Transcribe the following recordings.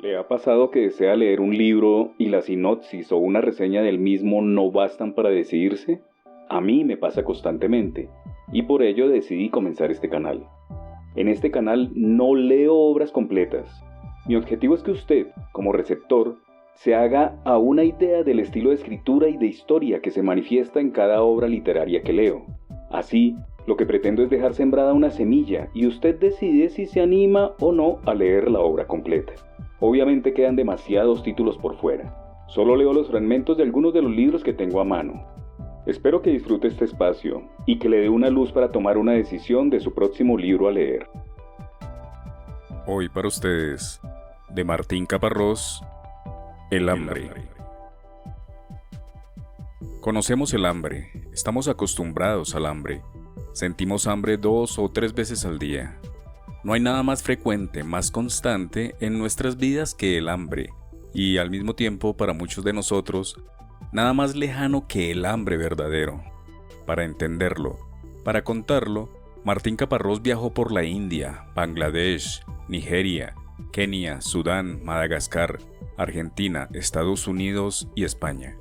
¿Le ha pasado que desea leer un libro y la sinopsis o una reseña del mismo no bastan para decidirse? A mí me pasa constantemente, y por ello decidí comenzar este canal. En este canal no leo obras completas. Mi objetivo es que usted, como receptor, se haga a una idea del estilo de escritura y de historia que se manifiesta en cada obra literaria que leo. Así, lo que pretendo es dejar sembrada una semilla y usted decide si se anima o no a leer la obra completa. Obviamente quedan demasiados títulos por fuera. Solo leo los fragmentos de algunos de los libros que tengo a mano. Espero que disfrute este espacio y que le dé una luz para tomar una decisión de su próximo libro a leer. Hoy para ustedes, de Martín Caparrós, El hambre. Conocemos el hambre, estamos acostumbrados al hambre. Sentimos hambre 2 o 3 veces al día. No hay nada más frecuente, más constante en nuestras vidas que el hambre, y al mismo tiempo para muchos de nosotros, nada más lejano que el hambre verdadero. Para entenderlo, para contarlo, Martín Caparrós viajó por la India, Bangladesh, Nigeria, Kenia, Sudán, Madagascar, Argentina, Estados Unidos y España.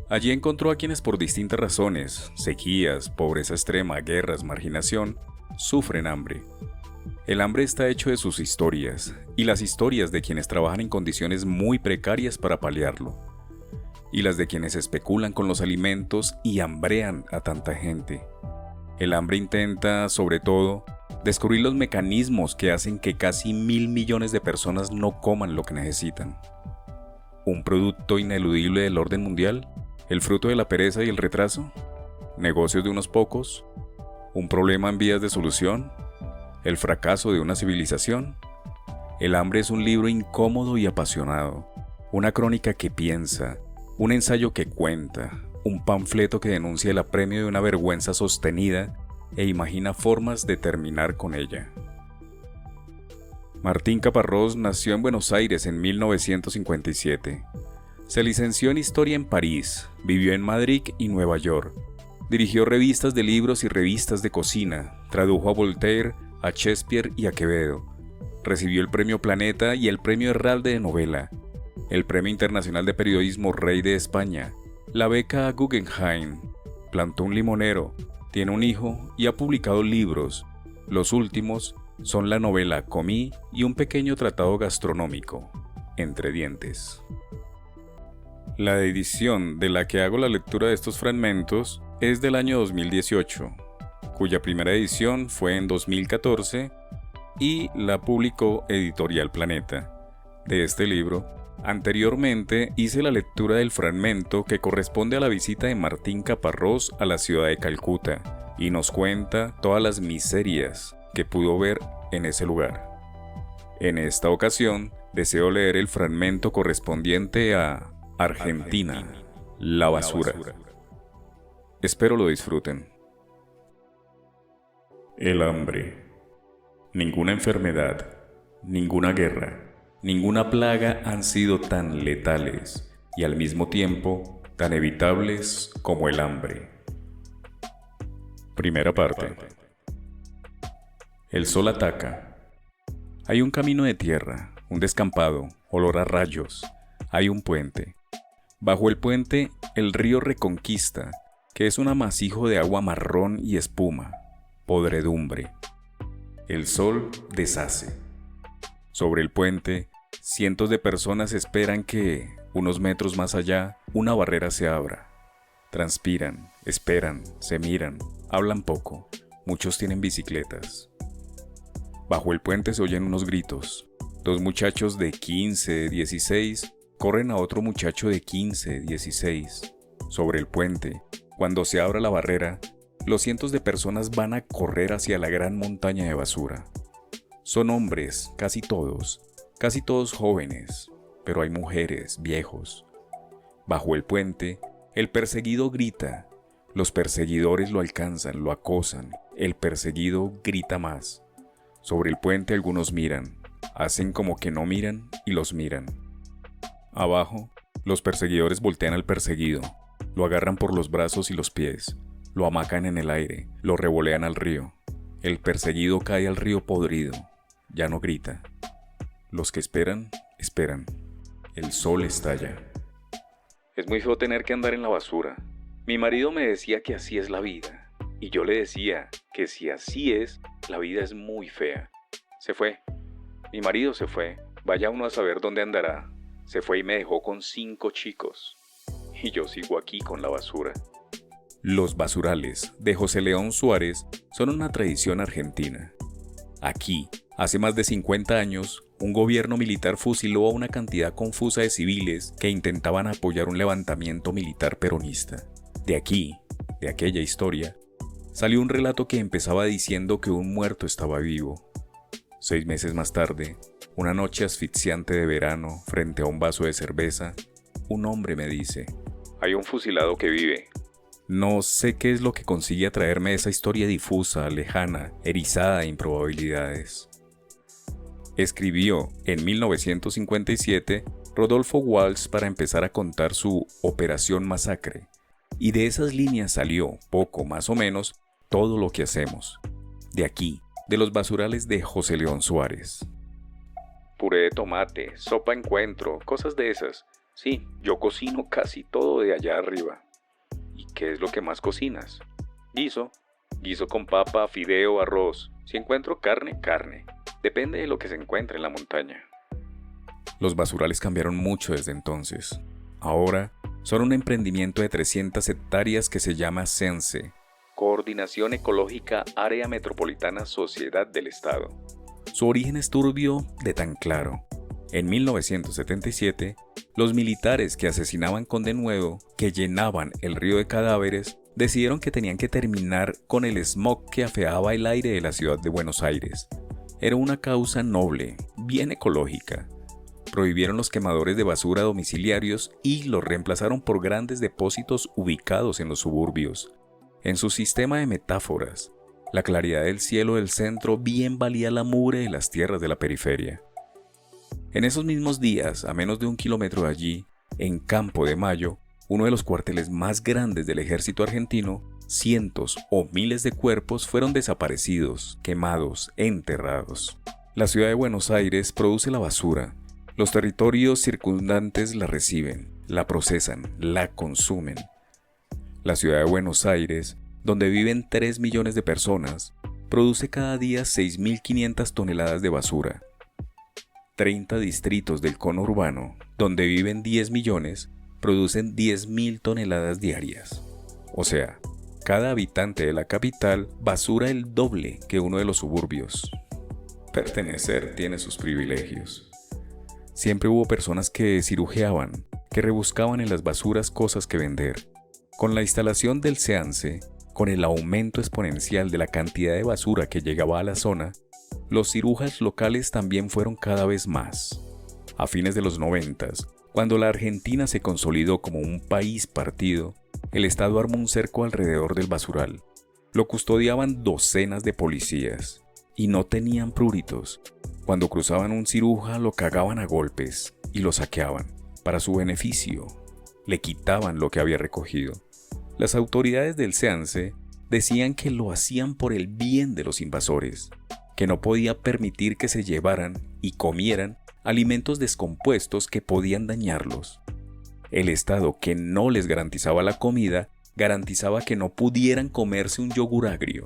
Allí encontró a quienes por distintas razones, sequías, pobreza extrema, guerras, marginación, sufren hambre. El hambre está hecho de sus historias, y las historias de quienes trabajan en condiciones muy precarias para paliarlo, y las de quienes especulan con los alimentos y hambrean a tanta gente. El hambre intenta, sobre todo, descubrir los mecanismos que hacen que casi 1.000 millones de personas no coman lo que necesitan. ¿Un producto ineludible del orden mundial? ¿El fruto de la pereza y el retraso? ¿Negocios de unos pocos? ¿Un problema en vías de solución? ¿El fracaso de una civilización? El hambre es un libro incómodo y apasionado, una crónica que piensa, un ensayo que cuenta, un panfleto que denuncia el apremio de una vergüenza sostenida e imagina formas de terminar con ella. Martín Caparrós nació en Buenos Aires en 1957. Se licenció en Historia en París, vivió en Madrid y Nueva York. Dirigió revistas de libros y revistas de cocina, tradujo a Voltaire, a Shakespeare y a Quevedo. Recibió el Premio Planeta y el Premio Herralde de Novela, el Premio Internacional de Periodismo Rey de España, la beca Guggenheim. Plantó un limonero, tiene un hijo y ha publicado libros. Los últimos son la novela Comí y un pequeño tratado gastronómico, Entre dientes. La edición de la que hago la lectura de estos fragmentos es del año 2018, cuya primera edición fue en 2014 y la publicó Editorial Planeta. De este libro, anteriormente hice la lectura del fragmento que corresponde a la visita de Martín Caparrós a la ciudad de Calcuta y nos cuenta todas las miserias que pudo ver en ese lugar. En esta ocasión, deseo leer el fragmento correspondiente a Argentina, la basura. Espero lo disfruten. El hambre. Ninguna enfermedad, ninguna guerra, ninguna plaga han sido tan letales y al mismo tiempo tan evitables como el hambre. Primera parte. El sol ataca. Hay un camino de tierra, un descampado, olor a rayos. Hay un puente. Bajo el puente, el río Reconquista, que es un amasijo de agua marrón y espuma, podredumbre. El sol deshace. Sobre el puente, cientos de personas esperan que, unos metros más allá, una barrera se abra. Transpiran, esperan, se miran, hablan poco. Muchos tienen bicicletas. Bajo el puente se oyen unos gritos. 2 muchachos de 15, 16 corren a otro muchacho de 15, 16. Sobre el puente, cuando se abra la barrera, los cientos de personas van a correr hacia la gran montaña de basura. Son hombres, casi todos jóvenes, pero hay mujeres, viejos. Bajo el puente, el perseguido grita. Los perseguidores lo alcanzan, lo acosan. El perseguido grita más. Sobre el puente algunos miran, hacen como que no miran y los miran. Abajo, los perseguidores voltean al perseguido, lo agarran por los brazos y los pies, lo hamacan en el aire, lo revolean al río. El perseguido cae al río podrido, ya no grita. Los que esperan esperan. El sol estalla. Es muy feo tener que andar en la basura. Mi marido me decía que así es la vida. Y yo le decía que si así es, la vida es muy fea. Se fue. Mi marido se fue. Vaya uno a saber dónde andará. Se fue y me dejó con 5 chicos. Y yo sigo aquí con la basura. Los basurales de José León Suárez son una tradición argentina. Aquí, hace más de 50 años, un gobierno militar fusiló a una cantidad confusa de civiles que intentaban apoyar un levantamiento militar peronista. De aquí, de aquella historia, salió un relato que empezaba diciendo que un muerto estaba vivo. 6 meses más tarde, una noche asfixiante de verano, frente a un vaso de cerveza, un hombre me dice: hay un fusilado que vive. No sé qué es lo que consigue atraerme esa historia difusa, lejana, erizada de improbabilidades. Escribió en 1957 Rodolfo Walsh para empezar a contar su Operación Masacre, y de esas líneas salió, poco más o menos, todo lo que hacemos. De aquí, de los basurales de José León Suárez. Puré de tomate, sopa encuentro, cosas de esas. Sí, yo cocino casi todo de allá arriba. ¿Y qué es lo que más cocinas? Guiso. Guiso con papa, fideo, arroz. Si encuentro carne, carne. Depende de lo que se encuentre en la montaña. Los basurales cambiaron mucho desde entonces. Ahora son un emprendimiento de 300 hectáreas que se llama CENSE, Coordinación Ecológica Área Metropolitana Sociedad del Estado. Su origen es turbio de tan claro. En 1977, los militares que asesinaban con denuedo, que llenaban el río de cadáveres, decidieron que tenían que terminar con el smog que afeaba el aire de la ciudad de Buenos Aires. Era una causa noble, bien ecológica. Prohibieron los quemadores de basura domiciliarios y los reemplazaron por grandes depósitos ubicados en los suburbios. En su sistema de metáforas, la claridad del cielo del centro bien valía la mugre de las tierras de la periferia. En esos mismos días, a menos de 1 kilómetro de allí, en Campo de Mayo, uno de los cuarteles más grandes del ejército argentino, cientos o miles de cuerpos fueron desaparecidos, quemados, enterrados. La ciudad de Buenos Aires produce la basura. Los territorios circundantes la reciben, la procesan, la consumen. La ciudad de Buenos Aires, donde viven 3 millones de personas, produce cada día 6.500 toneladas de basura. 30 distritos del conurbano, donde viven 10 millones, producen 10.000 toneladas diarias. O sea, cada habitante de la capital basura el doble que uno de los suburbios. Pertenecer tiene sus privilegios. Siempre hubo personas que cirujeaban, que rebuscaban en las basuras cosas que vender. Con la instalación del SEANSE, con el aumento exponencial de la cantidad de basura que llegaba a la zona, los cirujas locales también fueron cada vez más. A fines de los 90, cuando la Argentina se consolidó como un país partido, el Estado armó un cerco alrededor del basural. Lo custodiaban docenas de policías y no tenían pruritos. Cuando cruzaban un ciruja lo cagaban a golpes y lo saqueaban. Para su beneficio, le quitaban lo que había recogido. Las autoridades del SEANSE decían que lo hacían por el bien de los invasores, que no podía permitir que se llevaran y comieran alimentos descompuestos que podían dañarlos. El Estado, que no les garantizaba la comida, garantizaba que no pudieran comerse un yogur agrio.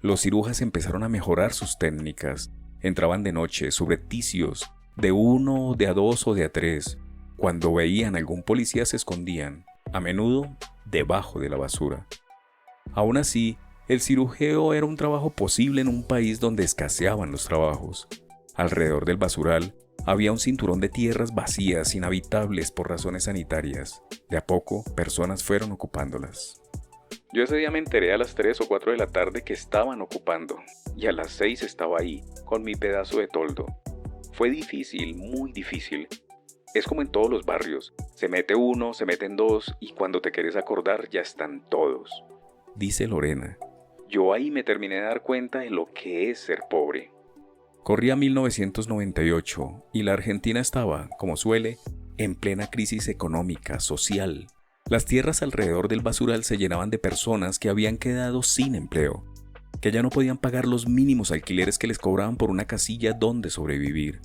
Los cirujas empezaron a mejorar sus técnicas. Entraban de noche, subrepticios, de 1, de a 2 o de a 3. Cuando veían a algún policía se escondían, a menudo debajo de la basura. Aún así, el cirujeo era un trabajo posible en un país donde escaseaban los trabajos. Alrededor del basural había un cinturón de tierras vacías, inhabitables por razones sanitarias. De a poco, personas fueron ocupándolas. Yo ese día me enteré a las 3 o 4 de la tarde que estaban ocupando, y a las 6 estaba ahí, con mi pedazo de toldo. Fue difícil, muy difícil. Es como en todos los barrios, se mete uno, se meten dos, y cuando te quieres acordar ya están todos. Dice Lorena. Yo ahí me terminé de dar cuenta de lo que es ser pobre. Corría 1998 y la Argentina estaba, como suele, en plena crisis económica, social. Las tierras alrededor del basural se llenaban de personas que habían quedado sin empleo, que ya no podían pagar los mínimos alquileres que les cobraban por una casilla donde sobrevivir.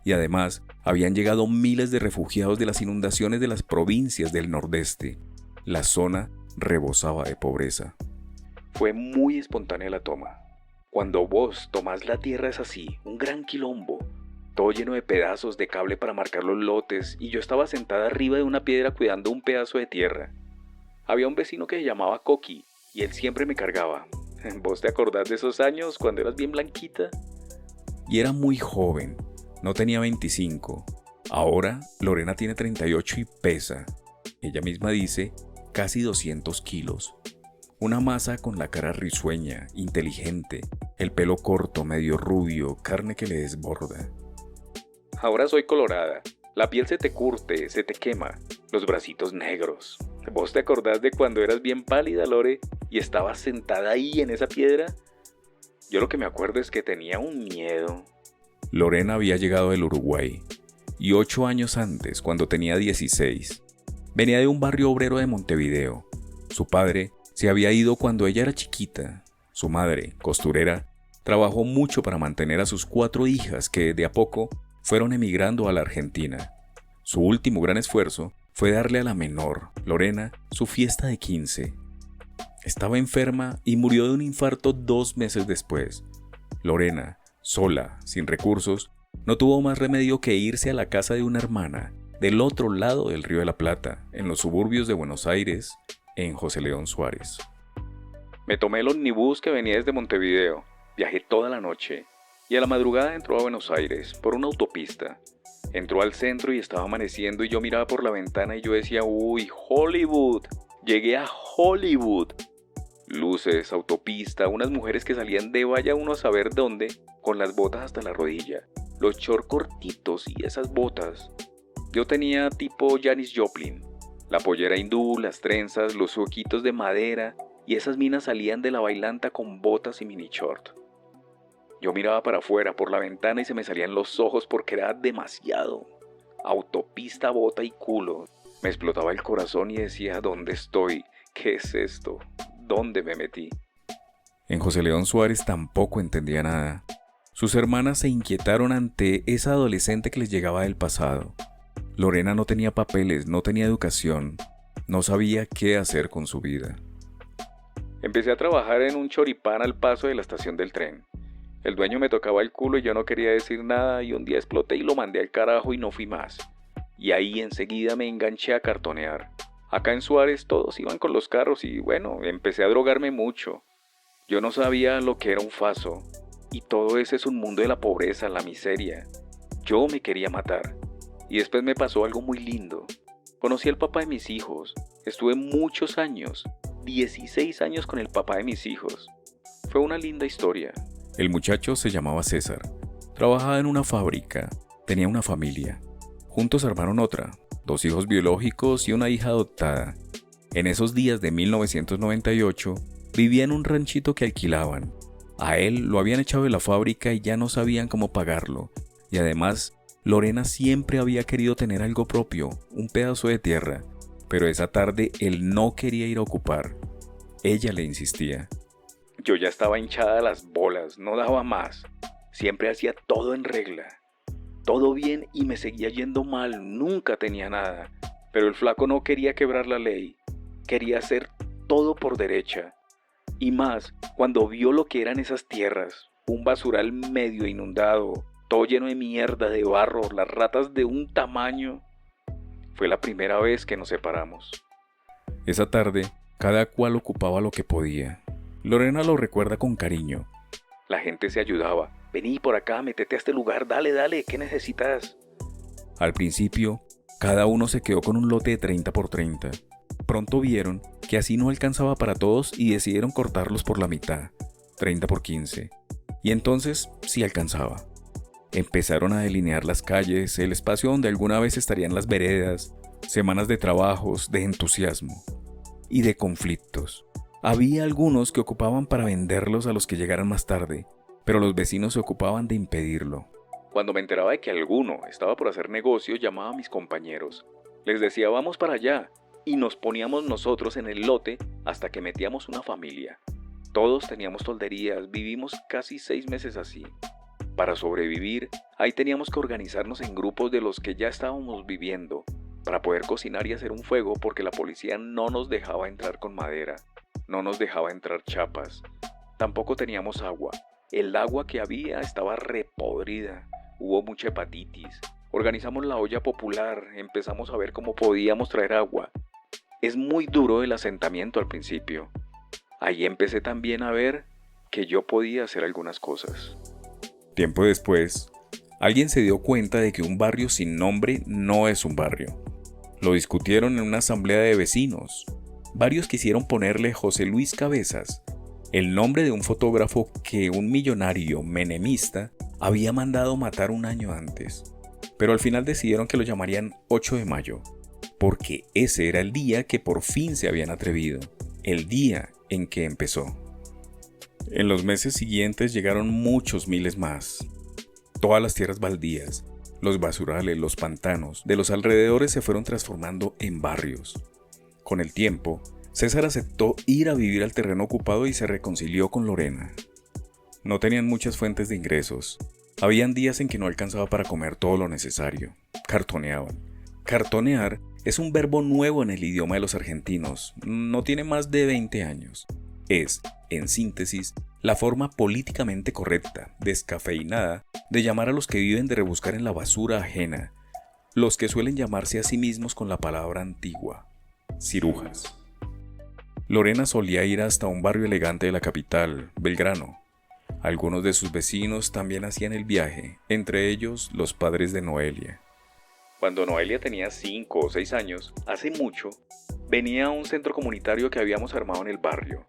y además habían llegado miles de refugiados de las inundaciones de las provincias del Nordeste. La zona rebosaba de pobreza. Fue muy espontánea la toma. Cuando vos tomás la tierra es así, un gran quilombo, todo lleno de pedazos de cable para marcar los lotes, y yo estaba sentada arriba de una piedra cuidando un pedazo de tierra. Había un vecino que se llamaba Coqui, y él siempre me cargaba. ¿Vos te acordás de esos años cuando eras bien blanquita? Y era muy joven, no tenía 25. Ahora Lorena tiene 38 y pesa, ella misma dice, casi 200 kilos. Una masa con la cara risueña, inteligente, el pelo corto, medio rubio, carne que le desborda. Ahora soy colorada, la piel se te curte, se te quema, los bracitos negros. ¿Vos te acordás de cuando eras bien pálida, Lore, y estabas sentada ahí en esa piedra? Yo lo que me acuerdo es que tenía un miedo. Lorena había llegado del Uruguay, y 8 años antes, cuando tenía 16, venía de un barrio obrero de Montevideo. Su padre se había ido cuando ella era chiquita. Su madre, costurera, trabajó mucho para mantener a sus 4 hijas que de a poco fueron emigrando a la Argentina. Su último gran esfuerzo fue darle a la menor, Lorena, su fiesta de 15. Estaba enferma y murió de un infarto 2 meses después. Lorena, sola, sin recursos, no tuvo más remedio que irse a la casa de una hermana, del otro lado del Río de la Plata, en los suburbios de Buenos Aires, en José León Suárez. Me tomé el ómnibus que venía desde Montevideo, viajé toda la noche, y a la madrugada entró a Buenos Aires, por una autopista. Entró al centro y estaba amaneciendo y yo miraba por la ventana y yo decía, ¡uy, Hollywood! Llegué a Hollywood. Luces, autopista, unas mujeres que salían de vaya uno a saber dónde, con las botas hasta la rodilla, los shorts cortitos y esas botas. Yo tenía tipo Janis Joplin, la pollera hindú, las trenzas, los huequitos de madera, y esas minas salían de la bailanta con botas y mini short. Yo miraba para afuera por la ventana y se me salían los ojos porque era demasiado. Autopista, bota y culo. Me explotaba el corazón y decía, ¿dónde estoy? ¿Qué es esto? ¿Dónde me metí? En José León Suárez tampoco entendía nada. Sus hermanas se inquietaron ante esa adolescente que les llegaba del pasado. Lorena no tenía papeles, no tenía educación, no sabía qué hacer con su vida. Empecé a trabajar en un choripán al paso de la estación del tren. El dueño me tocaba el culo y yo no quería decir nada y un día exploté y lo mandé al carajo y no fui más. Y ahí enseguida me enganché a cartonear. Acá en Suárez todos iban con los carros y bueno, empecé a drogarme mucho. Yo no sabía lo que era un faso. Y todo ese es un mundo de la pobreza, la miseria. Yo me quería matar. Y después me pasó algo muy lindo. Conocí al papá de mis hijos. Estuve muchos años, 16 años con el papá de mis hijos. Fue una linda historia. El muchacho se llamaba César. Trabajaba en una fábrica. Tenía una familia. Juntos armaron otra. 2 hijos biológicos y una hija adoptada. En esos días de 1998, vivía en un ranchito que alquilaban. A él lo habían echado de la fábrica y ya no sabían cómo pagarlo. Y además, Lorena siempre había querido tener algo propio, un pedazo de tierra. Pero esa tarde él no quería ir a ocupar. Ella le insistía. Yo ya estaba hinchada a las bolas, no daba más. Siempre hacía todo en regla. Todo bien y me seguía yendo mal, nunca tenía nada. Pero el flaco no quería quebrar la ley. Quería hacer todo por derecha. Y más, cuando vio lo que eran esas tierras, un basural medio inundado, todo lleno de mierda, de barro, las ratas de un tamaño. Fue la primera vez que nos separamos. Esa tarde, cada cual ocupaba lo que podía. Lorena lo recuerda con cariño. La gente se ayudaba. Vení por acá, métete a este lugar, dale, ¿qué necesitas? Al principio, cada uno se quedó con un lote de 30 por 30. Pronto vieron que así no alcanzaba para todos y decidieron cortarlos por la mitad, 30 por 15. Y entonces sí alcanzaba. Empezaron a delinear las calles, el espacio donde alguna vez estarían las veredas, semanas de trabajos, de entusiasmo y de conflictos. Había algunos que ocupaban para venderlos a los que llegaran más tarde, pero los vecinos se ocupaban de impedirlo. Cuando me enteraba de que alguno estaba por hacer negocio, llamaba a mis compañeros. Les decía, vamos para allá, y nos poníamos nosotros en el lote hasta que metíamos una familia. Todos teníamos tolderías, vivimos casi 6 meses así. Para sobrevivir, ahí teníamos que organizarnos en grupos de los que ya estábamos viviendo, para poder cocinar y hacer un fuego porque la policía no nos dejaba entrar con madera, no nos dejaba entrar chapas. Tampoco teníamos agua. El agua que había estaba repodrida. Hubo mucha hepatitis. Organizamos la olla popular, empezamos a ver cómo podíamos traer agua. Es muy duro el asentamiento al principio. Ahí empecé también a ver que yo podía hacer algunas cosas. Tiempo después, alguien se dio cuenta de que un barrio sin nombre no es un barrio. Lo discutieron en una asamblea de vecinos. Varios quisieron ponerle José Luis Cabezas, el nombre de un fotógrafo que un millonario menemista había mandado matar un año antes. Pero al final decidieron que lo llamarían 8 de mayo, porque ese era el día que por fin se habían atrevido, el día en que empezó. En los meses siguientes llegaron muchos miles más. Todas las tierras baldías, los basurales, los pantanos de los alrededores se fueron transformando en barrios. Con el tiempo, César aceptó ir a vivir al terreno ocupado y se reconcilió con Lorena. No tenían muchas fuentes de ingresos. Habían días en que no alcanzaba para comer todo lo necesario. Cartoneaban. Cartonear es un verbo nuevo en el idioma de los argentinos. No tiene más de 20 años. Es, en síntesis, la forma políticamente correcta, descafeinada, de llamar a los que viven de rebuscar en la basura ajena, los que suelen llamarse a sí mismos con la palabra antigua, cirujas. Lorena solía ir hasta un barrio elegante de la capital, Belgrano. Algunos de sus vecinos también hacían el viaje, entre ellos los padres de Noelia. Cuando Noelia tenía 5 o 6 años, hace mucho, venía a un centro comunitario que habíamos armado en el barrio.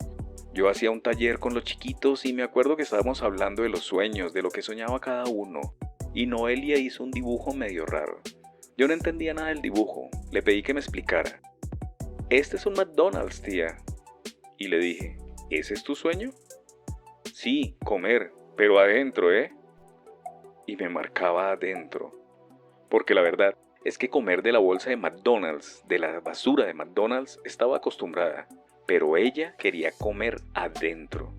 Yo hacía un taller con los chiquitos y me acuerdo que estábamos hablando de los sueños, de lo que soñaba cada uno, y Noelia hizo un dibujo medio raro. Yo no entendía nada del dibujo, le pedí que me explicara. «Este es un McDonald's, tía». Y le dije, «¿Ese es tu sueño?» «Sí, comer, pero adentro, ¿eh?» Y me marcaba adentro, porque la verdad es que comer de la bolsa de McDonald's, de la basura de McDonald's, estaba acostumbrada. Pero ella quería comer adentro.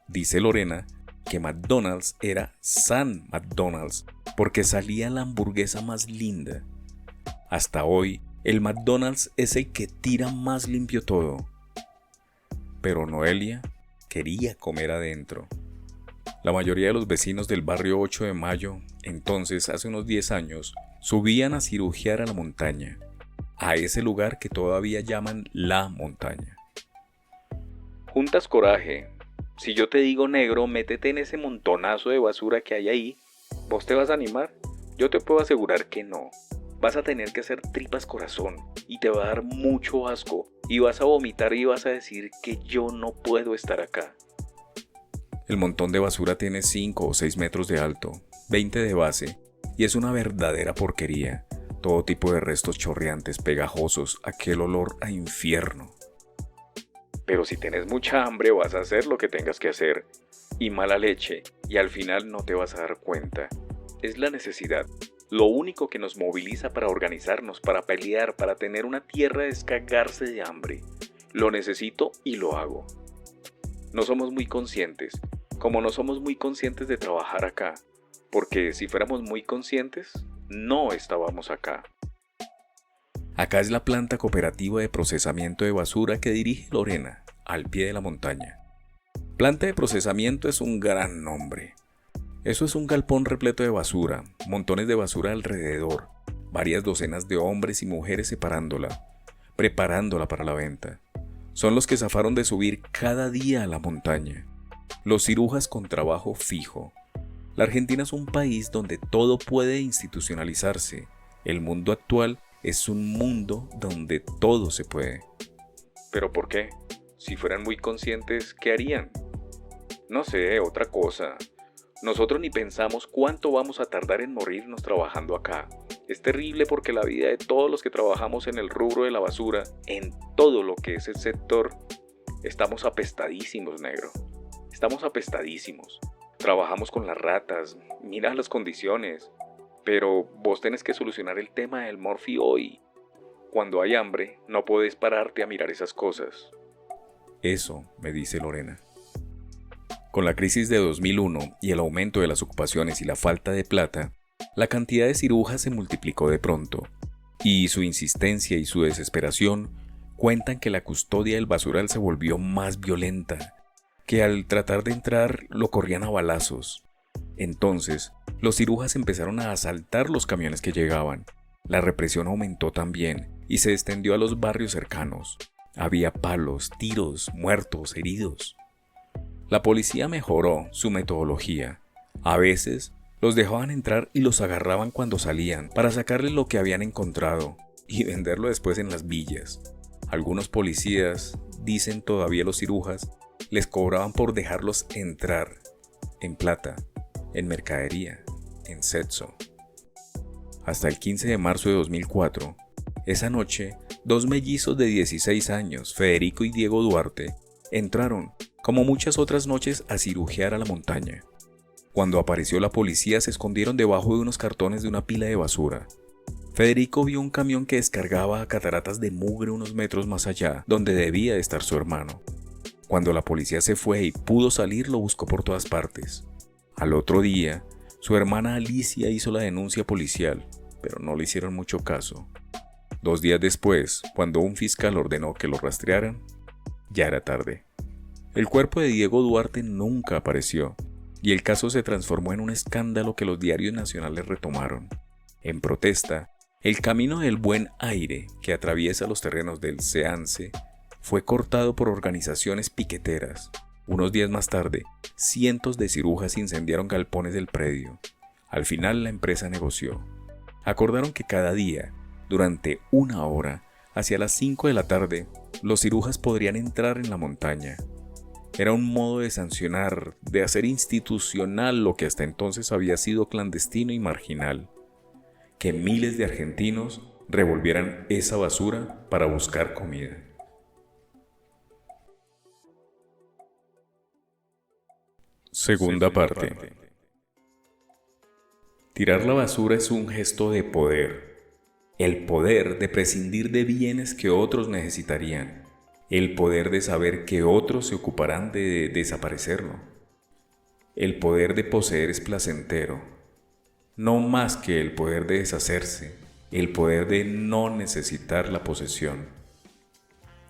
Dice Lorena que McDonald's era San McDonald's porque salía la hamburguesa más linda. Hasta hoy, el McDonald's es el que tira más limpio todo. Pero Noelia quería comer adentro. La mayoría de los vecinos del barrio 8 de Mayo, entonces hace unos 10 años, subían a cirugiar a la montaña. A ese lugar que todavía llaman la montaña. Juntas coraje. Si yo te digo negro, métete en ese montonazo de basura que hay ahí. ¿Vos te vas a animar? Yo te puedo asegurar que no. Vas a tener que hacer tripas corazón y te va a dar mucho asco y vas a vomitar y vas a decir que yo no puedo estar acá. El montón de basura tiene 5 o 6 metros de alto, 20 de base y es una verdadera porquería. Todo tipo de restos chorreantes, pegajosos, aquel olor a infierno. Pero si tenés mucha hambre vas a hacer lo que tengas que hacer. Y mala leche, y al final no te vas a dar cuenta. Es la necesidad. Lo único que nos moviliza para organizarnos, para pelear, para tener una tierra es cagarse de hambre. Lo necesito y lo hago. No somos muy conscientes, como no somos muy conscientes de trabajar acá. Porque si fuéramos muy conscientes, no estábamos acá. Acá es la planta cooperativa de procesamiento de basura que dirige Lorena, al pie de la montaña. Planta de procesamiento es un gran nombre. Eso es un galpón repleto de basura, montones de basura alrededor, varias docenas de hombres y mujeres separándola, preparándola para la venta. Son los que zafaron de subir cada día a la montaña. Los cirujas con trabajo fijo. La Argentina es un país donde todo puede institucionalizarse. El mundo actual es un mundo donde todo se puede. ¿Pero por qué? Si fueran muy conscientes, ¿qué harían? No sé, otra cosa. Nosotros ni pensamos cuánto vamos a tardar en morirnos trabajando acá. Es terrible porque la vida de todos los que trabajamos en el rubro de la basura, en todo lo que es el sector, estamos apestadísimos, negro. Estamos apestadísimos. Trabajamos con las ratas, mira las condiciones, pero vos tenés que solucionar el tema del Morphy hoy. Cuando hay hambre, no podés pararte a mirar esas cosas. Eso, me dice Lorena. Con la crisis de 2001 y el aumento de las ocupaciones y la falta de plata, la cantidad de cirujas se multiplicó de pronto, y su insistencia y su desesperación cuentan que la custodia del basural se volvió más violenta, que al tratar de entrar lo corrían a balazos. Entonces, los cirujas empezaron a asaltar los camiones que llegaban. La represión aumentó también y se extendió a los barrios cercanos. Había palos, tiros, muertos, heridos. La policía mejoró su metodología. A veces, los dejaban entrar y los agarraban cuando salían para sacarles lo que habían encontrado y venderlo después en las villas. Algunos policías, dicen todavía los cirujas, les cobraban por dejarlos entrar, en plata, en mercadería, en sexo. Hasta el 15 de marzo de 2004, esa noche, dos mellizos de 16 años, Federico y Diego Duarte, entraron, como muchas otras noches, a cirujear a la montaña. Cuando apareció la policía, se escondieron debajo de unos cartones de una pila de basura. Federico vio un camión que descargaba cataratas de mugre unos metros más allá, donde debía de estar su hermano. Cuando la policía se fue y pudo salir, lo buscó por todas partes. Al otro día, su hermana Alicia hizo la denuncia policial, pero no le hicieron mucho caso. 2 días después, cuando un fiscal ordenó que lo rastrearan, ya era tarde. El cuerpo de Diego Duarte nunca apareció, y el caso se transformó en un escándalo que los diarios nacionales retomaron. En protesta, el camino del Buen Aire, que atraviesa los terrenos del Seance, fue cortado por organizaciones piqueteras. Unos días más tarde, cientos de cirujas incendiaron galpones del predio. Al final la empresa negoció. Acordaron que cada día, durante 1 hora, hacia las 5 de la tarde, los cirujas podrían entrar en la montaña. Era un modo de sancionar, de hacer institucional lo que hasta entonces había sido clandestino y marginal. Que miles de argentinos revolvieran esa basura para buscar comida. Segunda parte. Tirar la basura es un gesto de poder. El poder de prescindir de bienes que otros necesitarían. El poder de saber que otros se ocuparán de desaparecerlo. El poder de poseer es placentero. No más que el poder de deshacerse. El poder de no necesitar la posesión.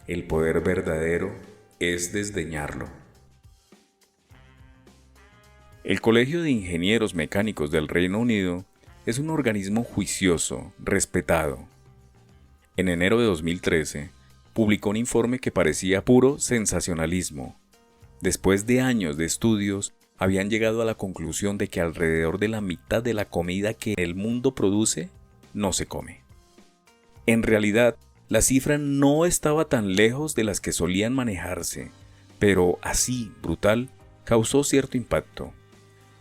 El poder verdadero es desdeñarlo. El Colegio de Ingenieros Mecánicos del Reino Unido es un organismo juicioso, respetado. En enero de 2013, publicó un informe que parecía puro sensacionalismo. Después de años de estudios, habían llegado a la conclusión de que alrededor de la mitad de la comida que el mundo produce no se come. En realidad, la cifra no estaba tan lejos de las que solían manejarse, pero así, brutal, causó cierto impacto.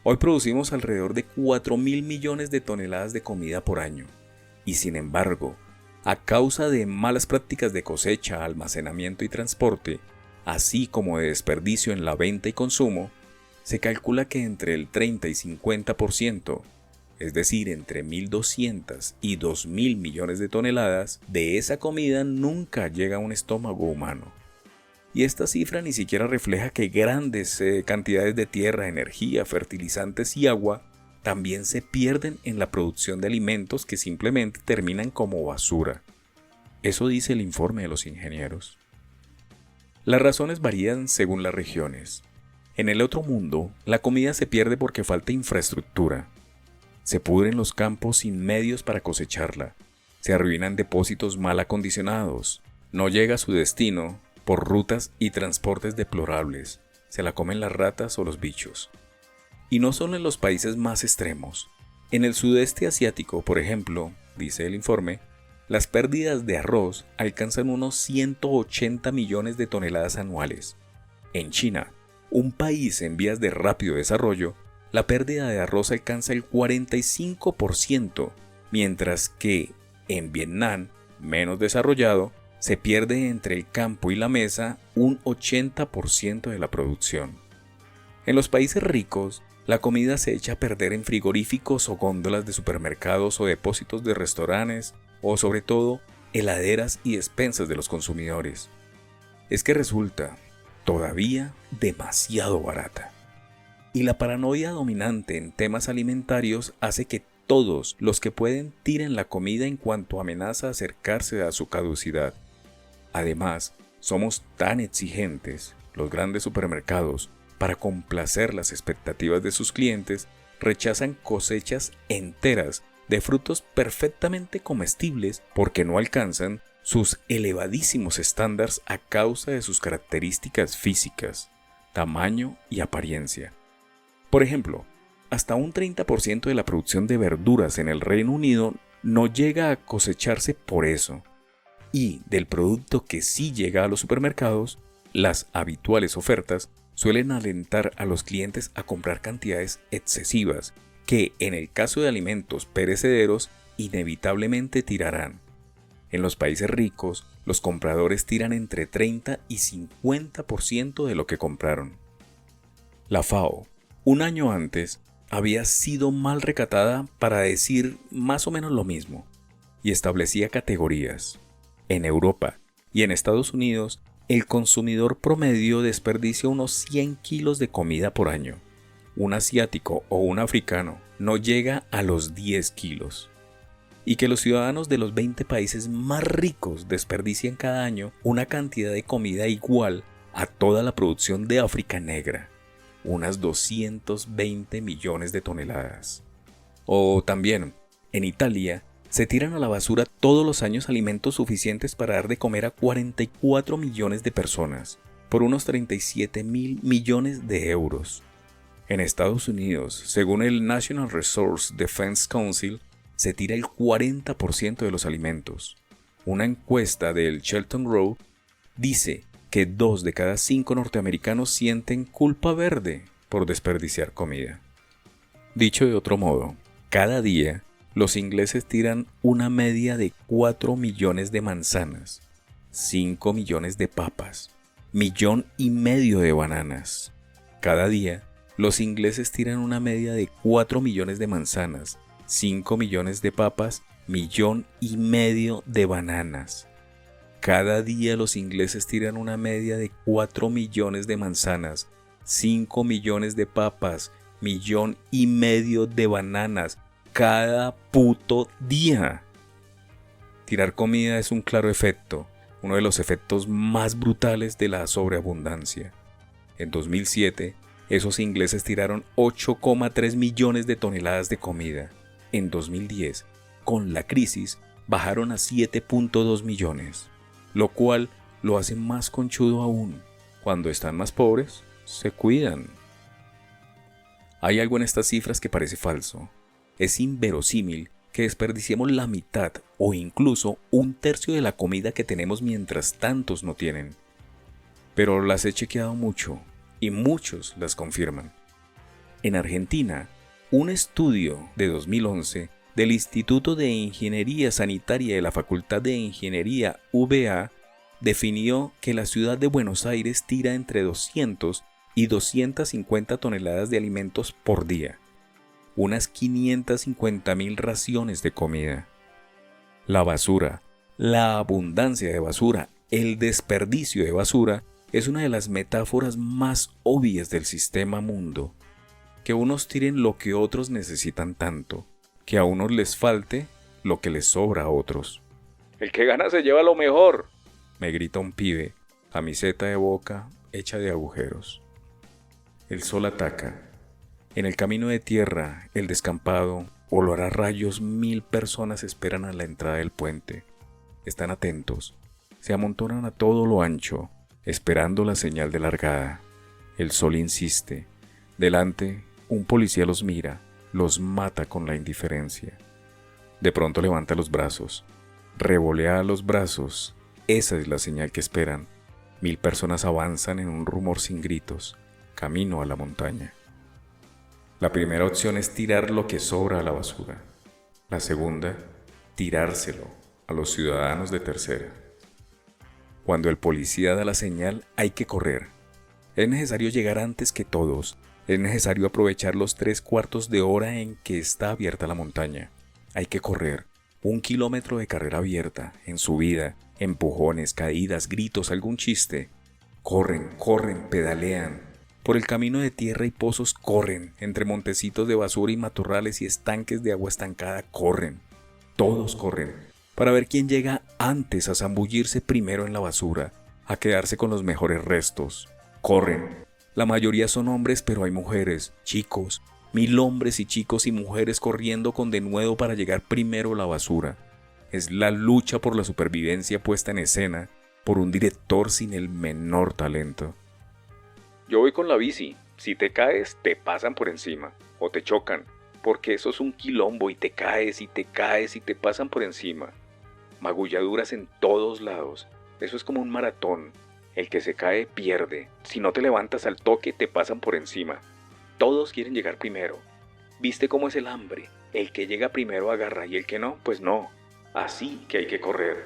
Hoy producimos alrededor de 4.000 millones de toneladas de comida por año, y sin embargo, a causa de malas prácticas de cosecha, almacenamiento y transporte, así como de desperdicio en la venta y consumo, se calcula que entre el 30 y 50%, es decir, entre 1.200 y 2.000 millones de toneladas, de esa comida nunca llega a un estómago humano. Y esta cifra ni siquiera refleja que grandes cantidades de tierra, energía, fertilizantes y agua también se pierden en la producción de alimentos que simplemente terminan como basura. Eso dice el informe de los ingenieros. Las razones varían según las regiones. En el otro mundo, la comida se pierde porque falta infraestructura. Se pudren los campos sin medios para cosecharla. Se arruinan depósitos mal acondicionados. No llega a su destino por rutas y transportes deplorables. Se la comen las ratas o los bichos. Y no solo en los países más extremos. En el sudeste asiático, por ejemplo, dice el informe, las pérdidas de arroz alcanzan unos 180 millones de toneladas anuales. En China, un país en vías de rápido desarrollo, la pérdida de arroz alcanza el 45%, mientras que en Vietnam, menos desarrollado, se pierde entre el campo y la mesa un 80% de la producción. En los países ricos, la comida se echa a perder en frigoríficos o góndolas de supermercados o depósitos de restaurantes o, sobre todo, heladeras y despensas de los consumidores. Es que resulta todavía demasiado barata. Y la paranoia dominante en temas alimentarios hace que todos los que pueden tiren la comida en cuanto amenaza acercarse a su caducidad. Además, somos tan exigentes, los grandes supermercados, para complacer las expectativas de sus clientes, rechazan cosechas enteras de frutos perfectamente comestibles porque no alcanzan sus elevadísimos estándares a causa de sus características físicas, tamaño y apariencia. Por ejemplo, hasta un 30% de la producción de verduras en el Reino Unido no llega a cosecharse por eso. Y del producto que sí llega a los supermercados, las habituales ofertas suelen alentar a los clientes a comprar cantidades excesivas que, en el caso de alimentos perecederos, inevitablemente tirarán. En los países ricos, los compradores tiran entre 30 y 50% de lo que compraron. La FAO, un año antes, había sido mal recatada para decir más o menos lo mismo, y establecía categorías. En Europa y en Estados Unidos, el consumidor promedio desperdicia unos 100 kilos de comida por año. Un asiático o un africano no llega a los 10 kilos. Y que los ciudadanos de los 20 países más ricos desperdician cada año una cantidad de comida igual a toda la producción de África negra, unas 220 millones de toneladas. O también, en Italia, se tiran a la basura todos los años alimentos suficientes para dar de comer a 44 millones de personas, por unos 37.000 millones de euros. En Estados Unidos, según el National Resource Defense Council, se tira el 40% de los alimentos. Una encuesta del Shelton Row dice que 2 de cada 5 norteamericanos sienten culpa verde por desperdiciar comida. Dicho de otro modo, cada día los ingleses tiran una media de 4 millones de manzanas, 5 millones de papas, 1,5 millones de bananas. Cada día los ingleses tiran una media de 4 millones de manzanas, 5 millones de papas, 1,5 millones de bananas. Cada día los ingleses tiran una media de 4 millones de manzanas, 5 millones de papas, 1,5 millones de bananas. Cada puto día. Tirar comida es un claro efecto, uno de los efectos más brutales de la sobreabundancia. En 2007, esos ingleses tiraron 8,3 millones de toneladas de comida. En 2010, con la crisis, bajaron a 7,2 millones, lo cual lo hace más conchudo aún. Cuando están más pobres, se cuidan. Hay algo en estas cifras que parece falso. Es inverosímil que desperdiciemos la mitad o incluso 1/3 de la comida que tenemos mientras tantos no tienen. Pero las he chequeado mucho y muchos las confirman. En Argentina, un estudio de 2011 del Instituto de Ingeniería Sanitaria de la Facultad de Ingeniería UBA definió que la ciudad de Buenos Aires tira entre 200 y 250 toneladas de alimentos por día, unas 550.000 raciones de comida. La basura, la abundancia de basura, el desperdicio de basura es una de las metáforas más obvias del sistema mundo. Que unos tiren lo que otros necesitan tanto, que a unos les falte lo que les sobra a otros. El que gana se lleva lo mejor, me grita un pibe, camiseta de Boca hecha de agujeros. El sol ataca. En el camino de tierra, el descampado, olor a rayos, 1,000 personas esperan a la entrada del puente. Están atentos. Se amontonan a todo lo ancho, esperando la señal de largada. El sol insiste. Delante, un policía los mira, los mata con la indiferencia. De pronto levanta los brazos. Revolea los brazos. Esa es la señal que esperan. 1,000 personas avanzan en un rumor sin gritos, camino a la montaña. La primera opción es tirar lo que sobra a la basura. La segunda, tirárselo a los ciudadanos de tercera. Cuando el policía da la señal, hay que correr. Es necesario llegar antes que todos. Es necesario aprovechar los 3/4 de hora en que está abierta la montaña. Hay que correr. 1 kilómetro de carrera abierta, en subida, empujones, caídas, gritos, algún chiste. Corren, pedalean. Por el camino de tierra y pozos corren, entre montecitos de basura y matorrales y estanques de agua estancada corren. Todos corren, para ver quién llega antes a zambullirse primero en la basura, a quedarse con los mejores restos. Corren. La mayoría son hombres, pero hay mujeres, chicos, 1000 hombres y chicos y mujeres corriendo con denuedo para llegar primero a la basura. Es la lucha por la supervivencia puesta en escena por un director sin el menor talento. Yo voy con la bici. Si te caes, te pasan por encima o te chocan, porque eso es un quilombo y te caes y te caes y te pasan por encima. Magulladuras en todos lados. Eso es como un maratón. El que se cae pierde. Si no te levantas al toque, te pasan por encima. Todos quieren llegar primero. ¿Viste cómo es el hambre? El que llega primero agarra y el que no, pues no. Así que hay que correr.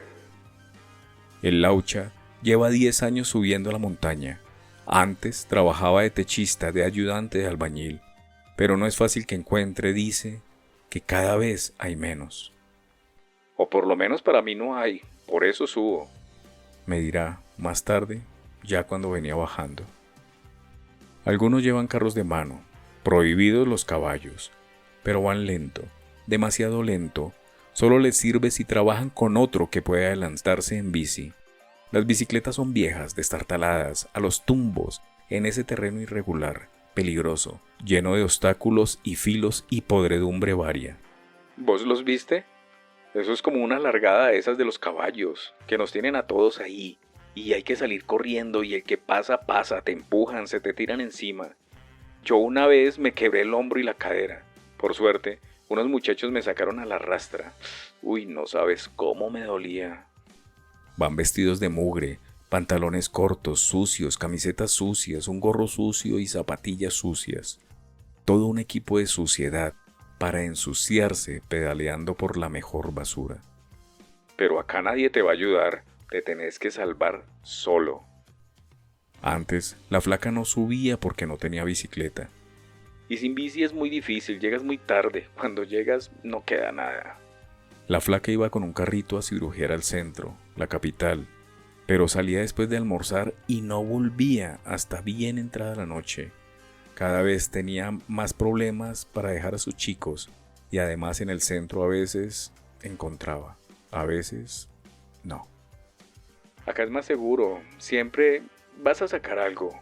El Laucha lleva 10 años subiendo a la montaña. Antes trabajaba de techista, de ayudante de albañil. Pero no es fácil que encuentre, dice, que cada vez hay menos. O por lo menos para mí no hay. Por eso subo. Me dirá más tarde, ya cuando venía bajando. Algunos llevan carros de mano, prohibidos los caballos, pero van lento, demasiado lento. Solo les sirve si trabajan con otro que pueda adelantarse en bici. Las bicicletas son viejas, destartaladas, a los tumbos, en ese terreno irregular, peligroso, lleno de obstáculos y filos y podredumbre varia. ¿Vos los viste? Eso es como una largada de esas de los caballos, que nos tienen a todos ahí. Y hay que salir corriendo y el que pasa, pasa, te empujan, se te tiran encima. Yo una vez me quebré el hombro y la cadera. Por suerte, unos muchachos me sacaron a la rastra. Uy, no sabes cómo me dolía. Van vestidos de mugre, pantalones cortos, sucios, camisetas sucias, un gorro sucio y zapatillas sucias. Todo un equipo de suciedad para ensuciarse pedaleando por la mejor basura. Pero acá nadie te va a ayudar. Te tenés que salvar solo. Antes, la flaca no subía porque no tenía bicicleta. Y sin bici es muy difícil, llegas muy tarde. Cuando llegas no queda nada. La flaca iba con un carrito a cirugiar al centro, la capital, pero salía después de almorzar y no volvía hasta bien entrada la noche. Cada vez tenía más problemas para dejar a sus chicos y además en el centro a veces encontraba, a veces no. Acá es más seguro, siempre vas a sacar algo.